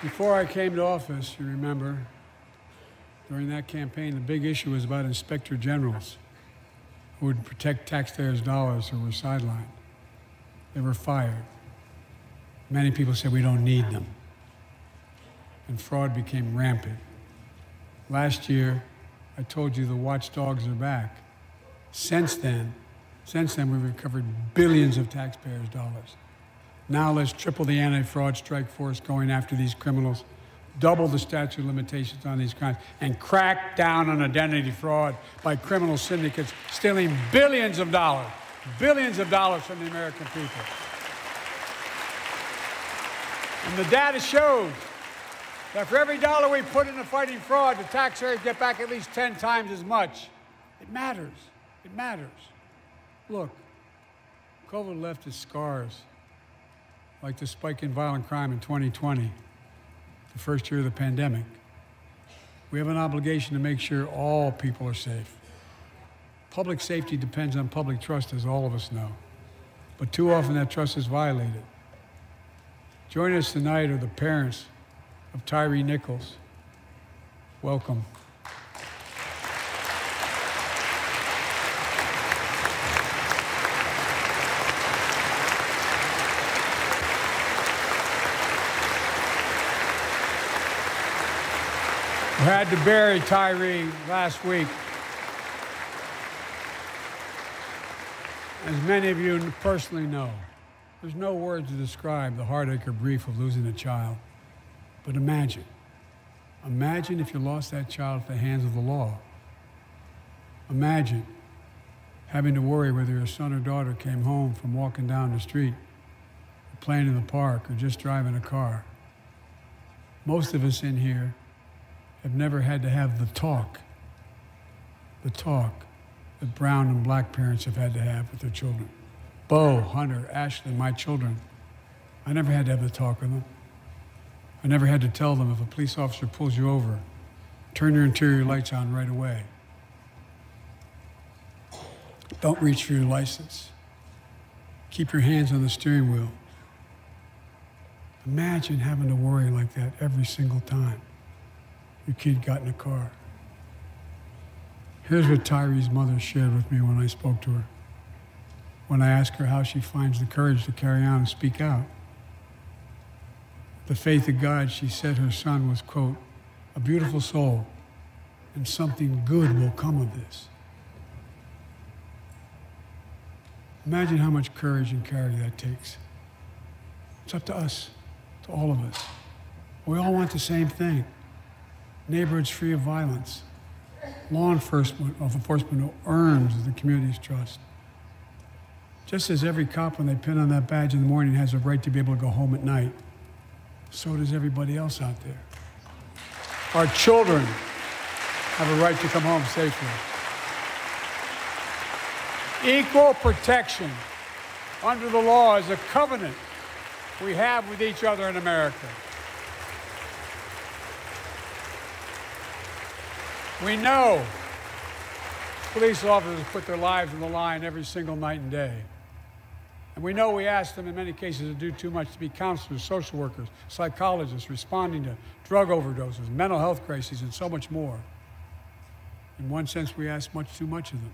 C: Before I came to office, you remember, during that campaign, the big issue was about inspector generals who would protect taxpayers' dollars who were sidelined. They were fired. Many people said we don't need them. And fraud became rampant. Last year, I told you the watchdogs are back. Since then, we've recovered billions of taxpayers' dollars. Now let's triple the anti-fraud strike force going after these criminals, double the statute of limitations on these crimes, and crack down on identity fraud by criminal syndicates stealing billions of dollars from the American people. And the data shows that for every dollar we put into fighting fraud, the taxpayers get back at least 10 times as much. It matters. It matters. Look, COVID left its scars, like the spike in violent crime in 2020, the first year of the pandemic. We have an obligation to make sure all people are safe. Public safety depends on public trust, as all of us know. But too often that trust is violated. Joining us tonight are the parents of Tyree Nichols. Welcome. We had to bury Tyree last week. As many of you personally know, there's no words to describe the heartache or grief of losing a child. But imagine if you lost that child at the hands of the law. Imagine having to worry whether your son or daughter came home from walking down the street, or playing in the park, or just driving a car. Most of us in here have never had to have the talk that brown and black parents have had to have with their children. Bo, Hunter, Ashley, my children, I never had to have the talk with them. I never had to tell them if a police officer pulls you over, turn your interior lights on right away. Don't reach for your license. Keep your hands on the steering wheel. Imagine having to worry like that every single time your kid got in a car. Here's what Tyree's mother shared with me when I spoke to her. When I asked her how she finds the courage to carry on and speak out. The faith of God, she said her son was, quote, a beautiful soul, and something good will come of this. Imagine how much courage and character that takes. It's up to us, to all of us. We all want the same thing. Neighborhoods free of violence. Law enforcement who earns the community's trust. Just as every cop, when they pin on that badge in the morning, has a right to be able to go home at night, so does everybody else out there. Our children have a right to come home safely. Equal protection under the law is a covenant we have with each other in America. We know police officers put their lives on the line every single night and day. And we know we ask them in many cases to do too much, to be counselors, social workers, psychologists, responding to drug overdoses, mental health crises, and so much more. In one sense, we ask much too much of them.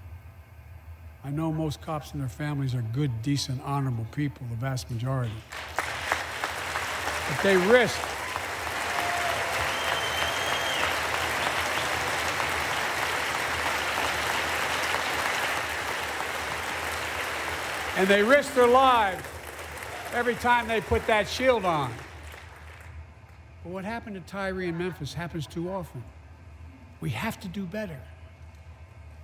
C: I know most cops and their families are good, decent, honorable people, the vast majority. But they risk their lives every time they put that shield on. But what happened to Tyree in Memphis happens too often. We have to do better.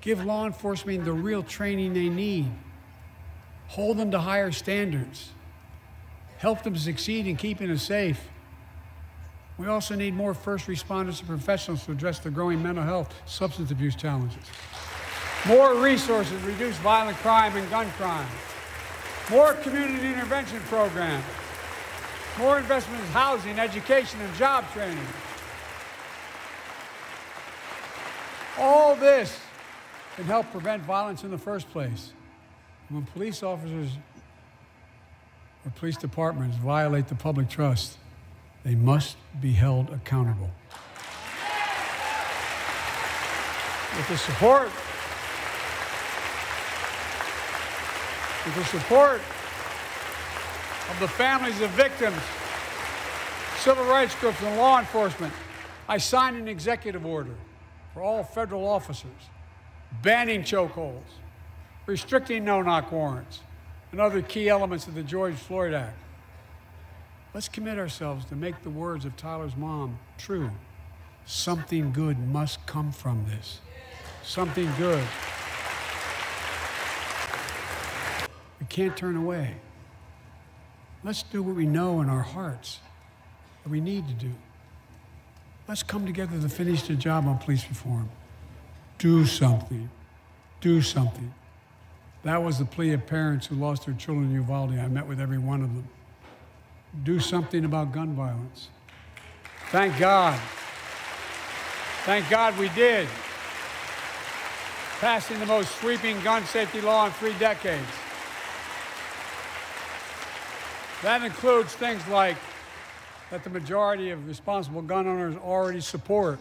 C: Give law enforcement the real training they need. Hold them to higher standards. Help them succeed in keeping us safe. We also need more first responders and professionals to address the growing mental health, substance abuse challenges. More resources to reduce violent crime and gun crime. More community intervention programs. More investment in housing, education, and job training. All this can help prevent violence in the first place. When police officers or police departments violate the public trust, they must be held accountable. With the support of the families of victims, civil rights groups, and law enforcement, I signed an executive order for all federal officers, banning chokeholds, restricting no-knock warrants, and other key elements of the George Floyd Act. Let's commit ourselves to make the words of Tyler's mom true. Something good must come from this. Something good. We can't turn away. Let's do what we know in our hearts that we need to do. Let's come together to finish the job on police reform. Do something. Do something. That was the plea of parents who lost their children in Uvalde. I met with every one of them. Do something about gun violence. Thank God. Thank God we did. Passing the most sweeping gun safety law in 3 decades. That includes things like that the majority of responsible gun owners already support.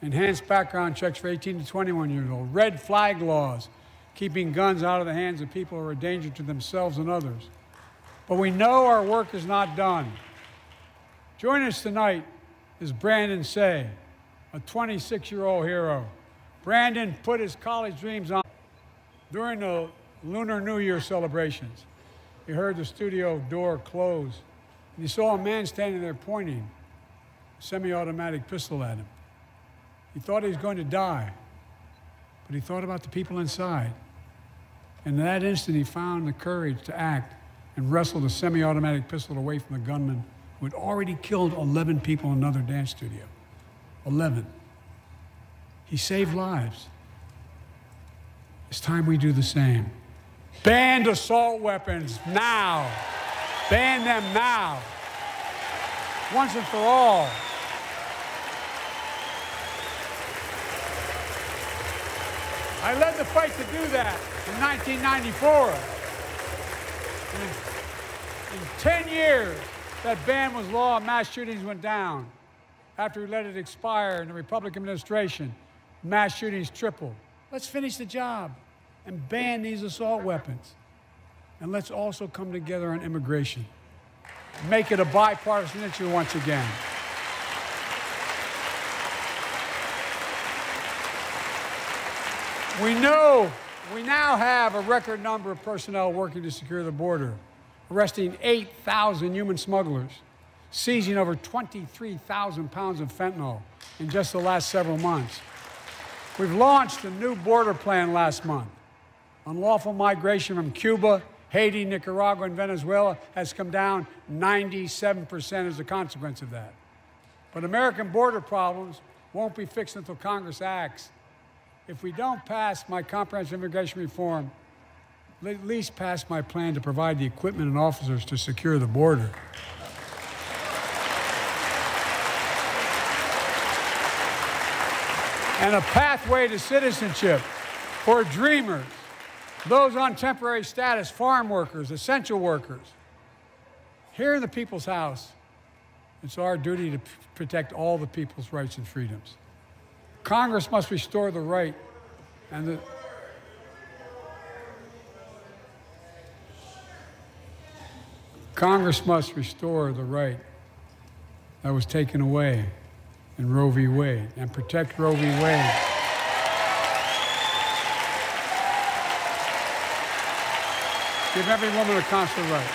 C: Enhanced background checks for 18 to 21 years old. Red flag laws, keeping guns out of the hands of people who are a danger to themselves and others. But we know our work is not done. Joining us tonight is Brandon Say, a 26-year-old hero. Brandon put his college dreams on during the Lunar New Year celebrations. He heard the studio door close, and he saw a man standing there pointing a semi-automatic pistol at him. He thought he was going to die, but he thought about the people inside. And in that instant, he found the courage to act and wrestled a semi-automatic pistol away from the gunman who had already killed 11 people in another dance studio. 11. He saved lives. It's time we do the same. Ban assault weapons now. Ban them now. Once and for all. I led the fight to do that in 1994. In 10 years, that ban was law and mass shootings went down. After we let it expire in the Republican administration, mass shootings tripled. Let's finish the job and ban these assault weapons. And let's also come together on immigration. Make it a bipartisan issue once again. We know we now have a record number of personnel working to secure the border, arresting 8,000 human smugglers, seizing over 23,000 pounds of fentanyl in just the last several months. We've launched a new border plan last month. Unlawful migration from Cuba, Haiti, Nicaragua, and Venezuela has come down 97% as a consequence of that. But American border problems won't be fixed until Congress acts. If we don't pass my comprehensive immigration reform, at least pass my plan to provide the equipment and officers to secure the border. And a pathway to citizenship for dreamers, those on temporary status, farm workers, essential workers. Here in the People's House, it's our duty to protect all the people's rights and freedoms. Congress must restore the right and Congress must restore the right that was taken away in Roe v. Wade and protect Roe v. Wade. Give every woman a constitutional right.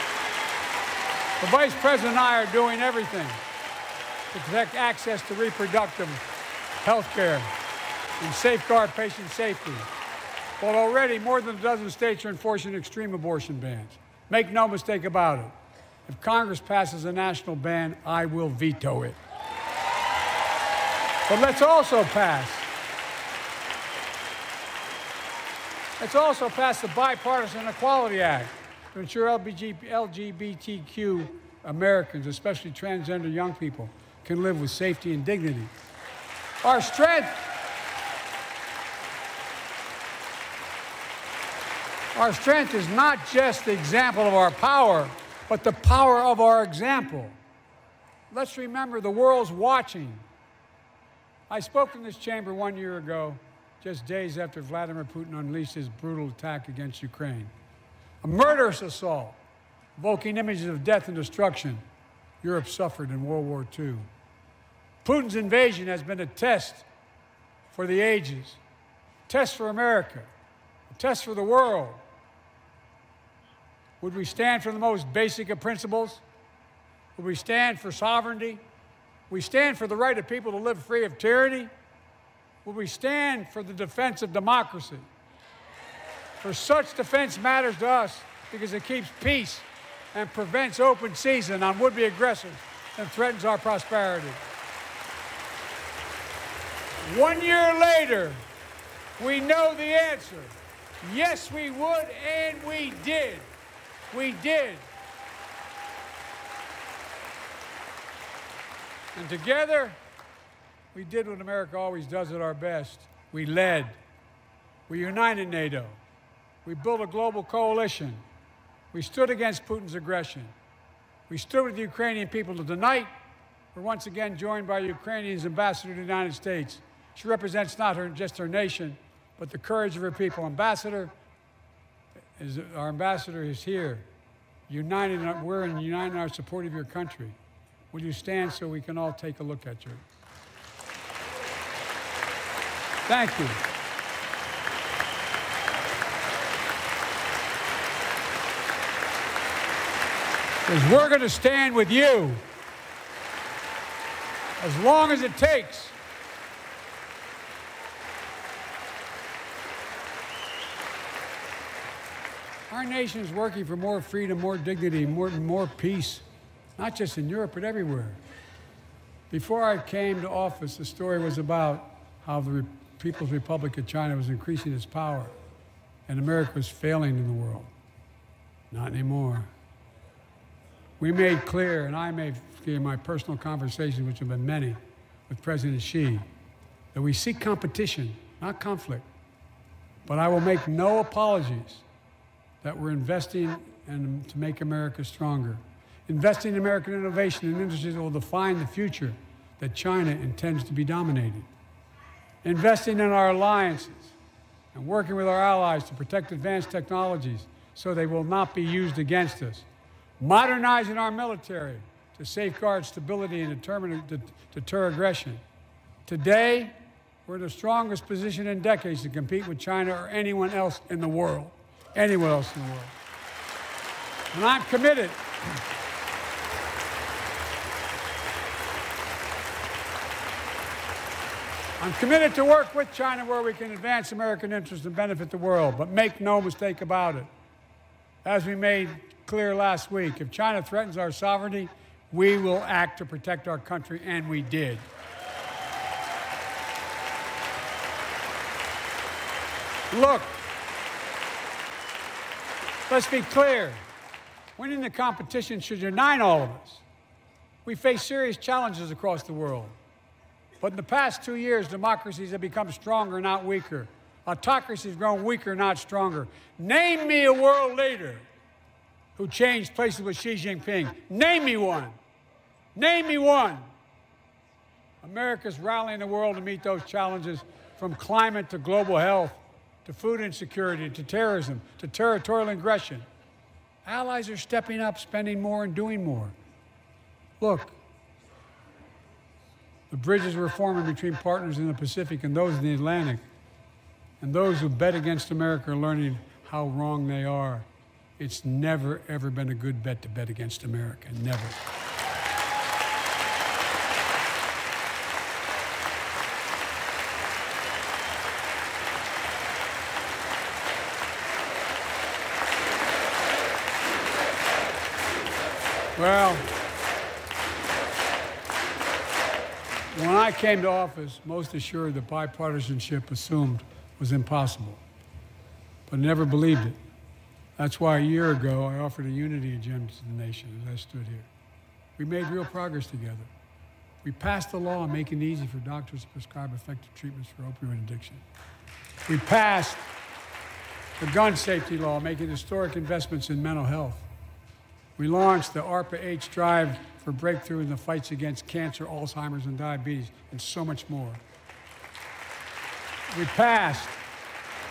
C: The Vice President and I are doing everything to protect access to reproductive health care and safeguard patient safety. But already more than a dozen states are enforcing extreme abortion bans. Make no mistake about it. If Congress passes a national ban, I will veto it. But let's also pass the Bipartisan Equality Act to ensure LGBTQ Americans, especially transgender young people, can live with safety and dignity. Our strength is not just the example of our power, but the power of our example. Let's remember the world's watching. I spoke in this chamber 1 year ago, just days after Vladimir Putin unleashed his brutal attack against Ukraine. A murderous assault, evoking images of death and destruction Europe suffered in World War II. Putin's invasion has been a test for the ages, a test for America, a test for the world. Would we stand for the most basic of principles? Would we stand for sovereignty? Would we stand for the right of people to live free of tyranny? Would we stand for the defense of democracy? For such defense matters to us because it keeps peace and prevents open season on would-be aggressors and threatens our prosperity. 1 year later, we know the answer. Yes, we would, and we did. We did. And together, we did what America always does at our best. We led. We united NATO. We built a global coalition. We stood against Putin's aggression. We stood with the Ukrainian people. Tonight, we're once again joined by Ukrainian's ambassador to the United States. She represents not just her nation, but the courage of her people. Our ambassador is here, we're united in our support of your country. Will you stand so we can all take a look at you? Thank you. Because we're going to stand with you as long as it takes. Our nation is working for more freedom, more dignity, more peace, not just in Europe, but everywhere. Before I came to office, the story was about how the People's Republic of China was increasing its power and America was failing in the world. Not anymore. We made clear, and I made clear in my personal conversations, which have been many, with President Xi, that we seek competition, not conflict. But I will make no apologies that we're investing to make America stronger. Investing in American innovation and industries that will define the future that China intends to be dominating. Investing in our alliances and working with our allies to protect advanced technologies so they will not be used against us. Modernizing our military to safeguard stability and deter aggression. Today, we're in the strongest position in decades to compete with China or anyone else in the world. Anyone else in the world. And I'm committed. I'm committed to work with China where we can advance American interests and benefit the world. But make no mistake about it. As we made clear last week, if China threatens our sovereignty, we will act to protect our country, and we did. Look, let's be clear. Winning the competition should unite all of us. We face serious challenges across the world. But in the past 2 years, democracies have become stronger, not weaker. Autocracies have grown weaker, not stronger. Name me a world leader who changed places with Xi Jinping. Name me one. Name me one. America's rallying the world to meet those challenges, from climate to global health, to food insecurity, to terrorism, to territorial aggression. Allies are stepping up, spending more, and doing more. Look, the bridges we're forming between partners in the Pacific and those in the Atlantic, and those who bet against America are learning how wrong they are. It's never, ever been a good bet to bet against America. Never. Well, when I came to office, most assured that bipartisanship assumed was impossible, but never believed it. That's why a year ago I offered a unity agenda to the nation as I stood here. We made real progress together. We passed a law making it easy for doctors to prescribe effective treatments for opioid addiction. We passed the gun safety law, making historic investments in mental health. We launched the ARPA-H drive for breakthrough in the fights against cancer, Alzheimer's, and diabetes, and so much more. We passed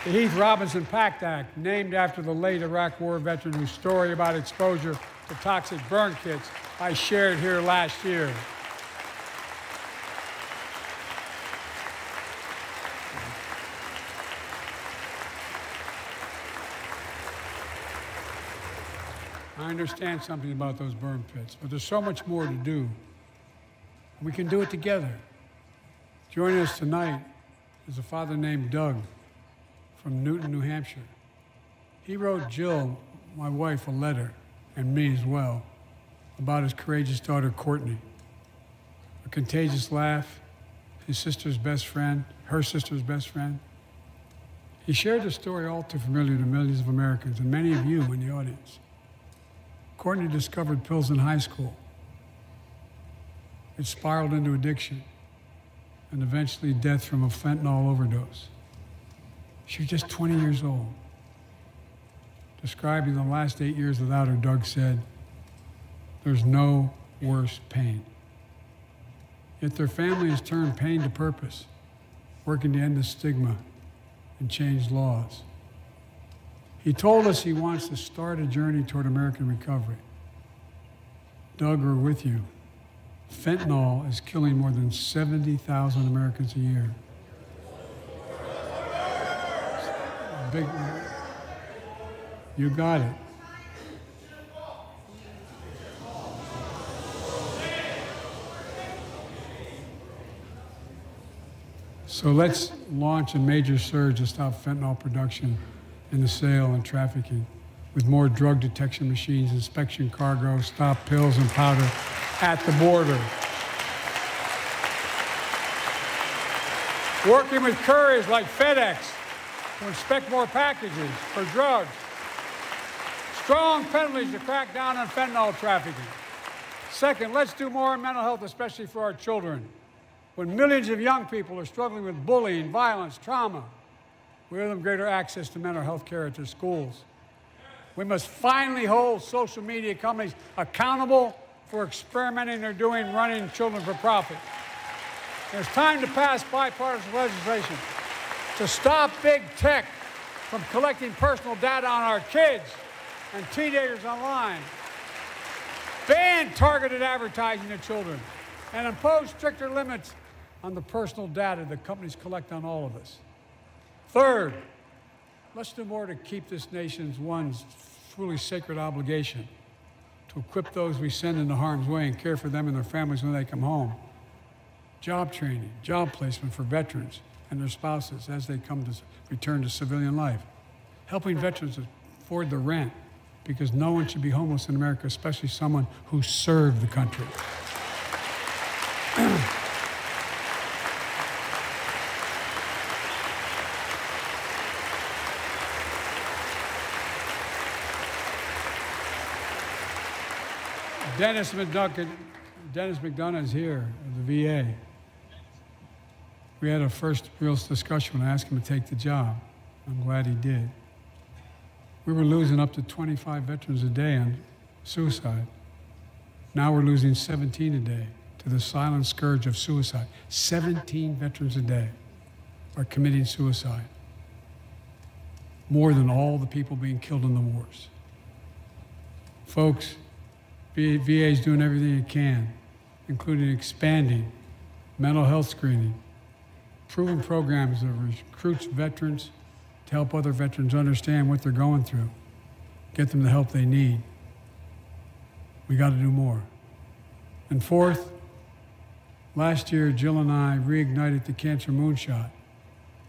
C: the Heath Robinson PACT Act, named after the late Iraq War veteran whose story about exposure to toxic burn kits I shared here last year. I understand something about those burn pits, but there's so much more to do. We can do it together. Joining us tonight is a father named Doug from Newton, New Hampshire. He wrote Jill, my wife, a letter, and me as well, about his courageous daughter, Courtney. A contagious laugh, his sister's best friend, her sister's best friend. He shared a story all too familiar to millions of Americans and many of you in the audience. Courtney discovered pills in high school. It spiraled into addiction and eventually death from a fentanyl overdose. She was just 20 years old. Describing the last 8 years without her, Doug said, "There's no worse pain." Yet their family has turned pain to purpose, working to end the stigma and change laws. He told us he wants to start a journey toward American recovery. Doug, we're with you. Fentanyl is killing more than 70,000 Americans a year. Big, you got it. So let's launch a major surge to stop fentanyl production and the sale and trafficking with more drug detection machines, inspection cargo, stop pills and powder at the border. Working with couriers like FedEx to inspect more packages for drugs. Strong penalties to crack down on fentanyl trafficking. Second, let's do more in mental health, especially for our children. When millions of young people are struggling with bullying, violence, trauma, we give them greater access to mental health care at their schools. We must finally hold social media companies accountable for experimenting they're doing running children for profit. There's time to pass bipartisan legislation to stop big tech from collecting personal data on our kids and teenagers online, ban targeted advertising to children, and impose stricter limits on the personal data that companies collect on all of us. Third, let's do more to keep this nation's one truly sacred obligation, to equip those we send into harm's way and care for them and their families when they come home. Job training, job placement for veterans and their spouses as they come to return to civilian life. Helping veterans afford the rent, because no one should be homeless in America, especially someone who served the country. Dennis McDonough is here at the VA. We had a first real discussion when I asked him to take the job. I'm glad he did. We were losing up to 25 veterans a day on suicide. Now we're losing 17 a day to the silent scourge of suicide. 17 veterans a day are committing suicide. More than all the people being killed in the wars. Folks, VA is doing everything it can, including expanding mental health screening, proven programs that recruits veterans to help other veterans understand what they're going through, get them the help they need. We got to do more. And fourth, last year, Jill and I reignited the cancer moonshot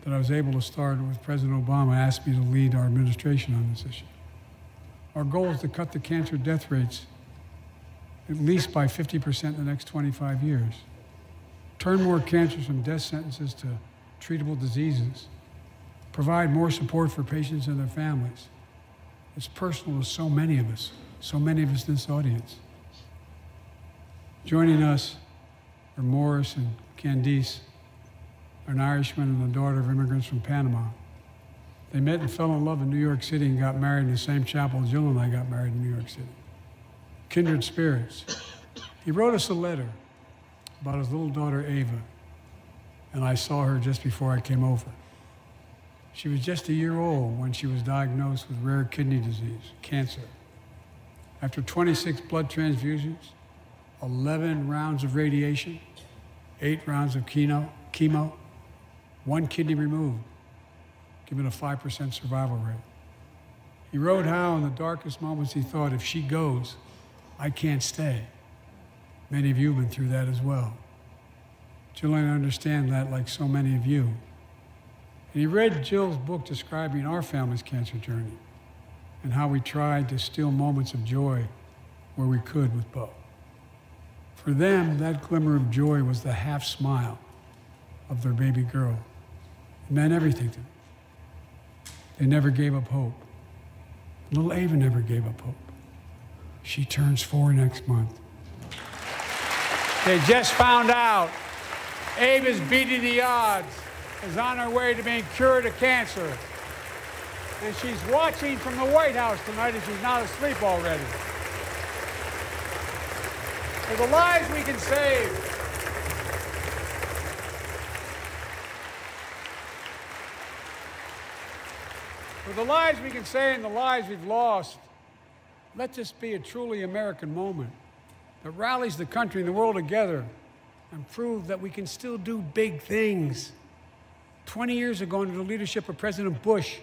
C: that I was able to start with President Obama asked me to lead our administration on this issue. Our goal is to cut the cancer death rates at least by 50% in the next 25 years. Turn more cancers from death sentences to treatable diseases. Provide more support for patients and their families. It's personal to so many of us in this audience. Joining us are Morris and Candice, an Irishman and the daughter of immigrants from Panama. They met and fell in love in New York City and got married in the same chapel Jill and I got married in New York City. Kindred spirits. He wrote us a letter about his little daughter, Ava, and I saw her just before I came over. She was just a year old when she was diagnosed with rare kidney disease, cancer. After 26 blood transfusions, 11 rounds of radiation, 8 rounds of chemo, 1 kidney removed, given a 5% survival rate. He wrote how in the darkest moments he thought, if she goes, I can't stay. Many of you have been through that as well. Jill and I understand that like so many of you. And he read Jill's book describing our family's cancer journey and how we tried to steal moments of joy where we could with Bo. For them, that glimmer of joy was the half smile of their baby girl. It meant everything to them. They never gave up hope. Little Ava never gave up hope. She turns 4 next month. They just found out Ava's beating the odds, is on her way to being cured of cancer. And she's watching from the White House tonight and she's not asleep already. For the lives we can save. For the lives we can save and the lives we've lost, let this be a truly American moment that rallies the country and the world together and proves that we can still do big things. 20 years ago, under the leadership of President Bush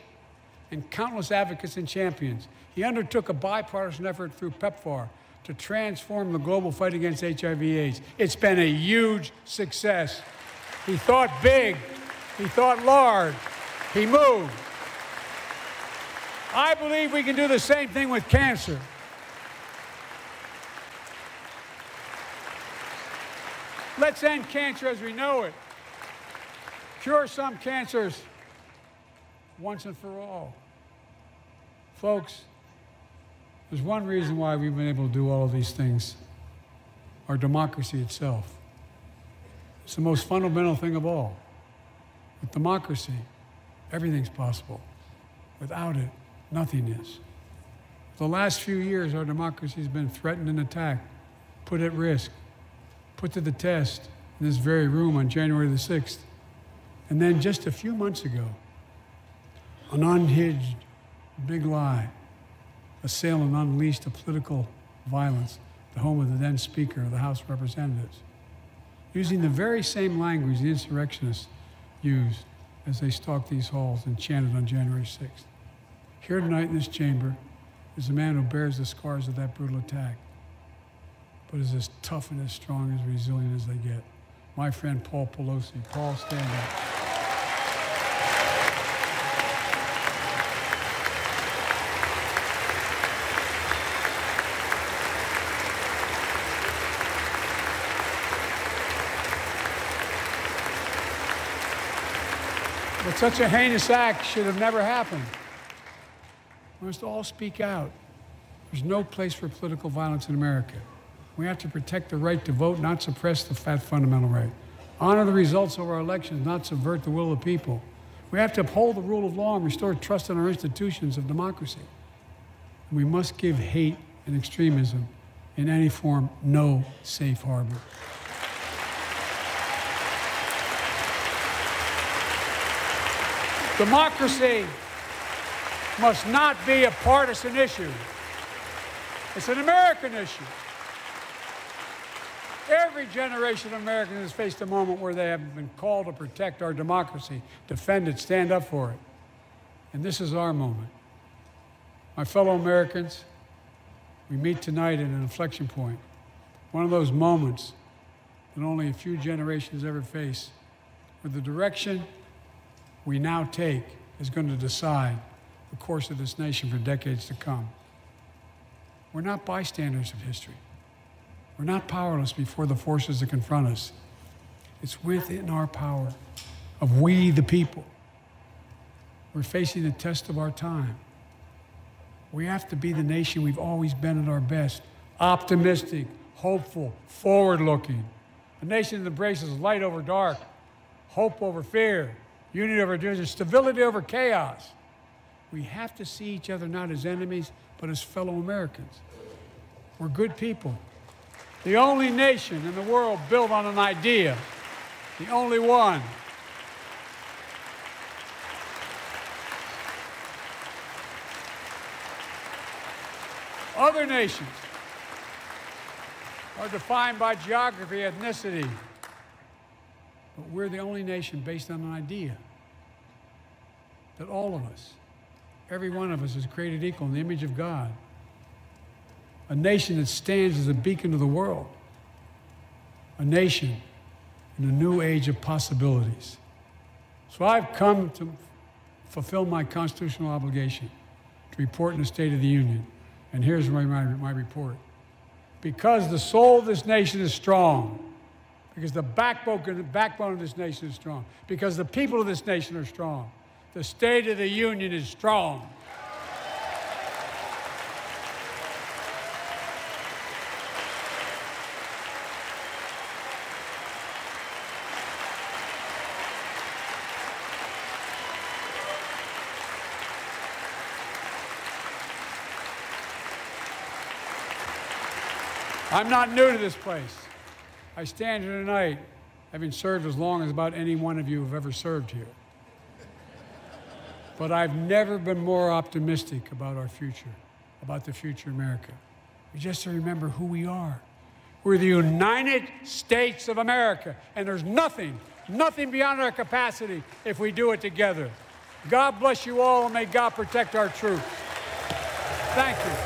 C: and countless advocates and champions, he undertook a bipartisan effort through PEPFAR to transform the global fight against HIV/AIDS. It's been a huge success. He thought big. He thought large. He moved. I believe we can do the same thing with cancer. Let's end cancer as we know it. Cure some cancers once and for all. Folks, there's one reason why we've been able to do all of these things. Our democracy itself. It's the most fundamental thing of all. With democracy, everything's possible. Without it, nothing is. For the last few years, our democracy has been threatened and attacked, put at risk, put to the test in this very room on January the 6th. And then just a few months ago, an unhinged big lie assailed and unleashed a political violence, the home of the then Speaker of the House of Representatives, using the very same language the insurrectionists used as they stalked these halls and chanted on January 6th. Here tonight in this chamber is a man who bears the scars of that brutal attack, but is as tough and as strong and as resilient as they get. My friend Paul Pelosi. Paul, stand up. But such a heinous act should have never happened. We must all speak out. There's no place for political violence in America. We have to protect the right to vote, not suppress the fundamental right. Honor the results of our elections, not subvert the will of the people. We have to uphold the rule of law and restore trust in our institutions of democracy. And we must give hate and extremism in any form no safe harbor. Democracy must not be a partisan issue. It's an American issue. Every generation of Americans has faced a moment where they have been called to protect our democracy, defend it, stand up for it. And this is our moment. My fellow Americans, we meet tonight at an inflection point, one of those moments that only a few generations ever face, where the direction we now take is going to decide the course of this nation for decades to come. We're not bystanders of history. We're not powerless before the forces that confront us. It's within our power of we, the people. We're facing the test of our time. We have to be the nation we've always been at our best, optimistic, hopeful, forward-looking. A nation that embraces light over dark, hope over fear, unity over division, stability over chaos. We have to see each other not as enemies, but as fellow Americans. We're good people. The only nation in the world built on an idea, the only one. Other nations are defined by geography, ethnicity. But we're the only nation based on an idea that all of us, every one of us, is created equal in the image of God. A nation that stands as a beacon to the world. A nation in a new age of possibilities. So I've come to fulfill my constitutional obligation to report in the State of the Union. And here's my report. Because the soul of this nation is strong, because the backbone of this nation is strong, because the people of this nation are strong, the State of the Union is strong. I'm not new to this place. I stand here tonight having served as long as about any one of you have ever served here. But I've never been more optimistic about our future, about the future of America. We just have to remember who we are. We're the United States of America, and there's nothing beyond our capacity if we do it together. God bless you all, and may God protect our troops. Thank you.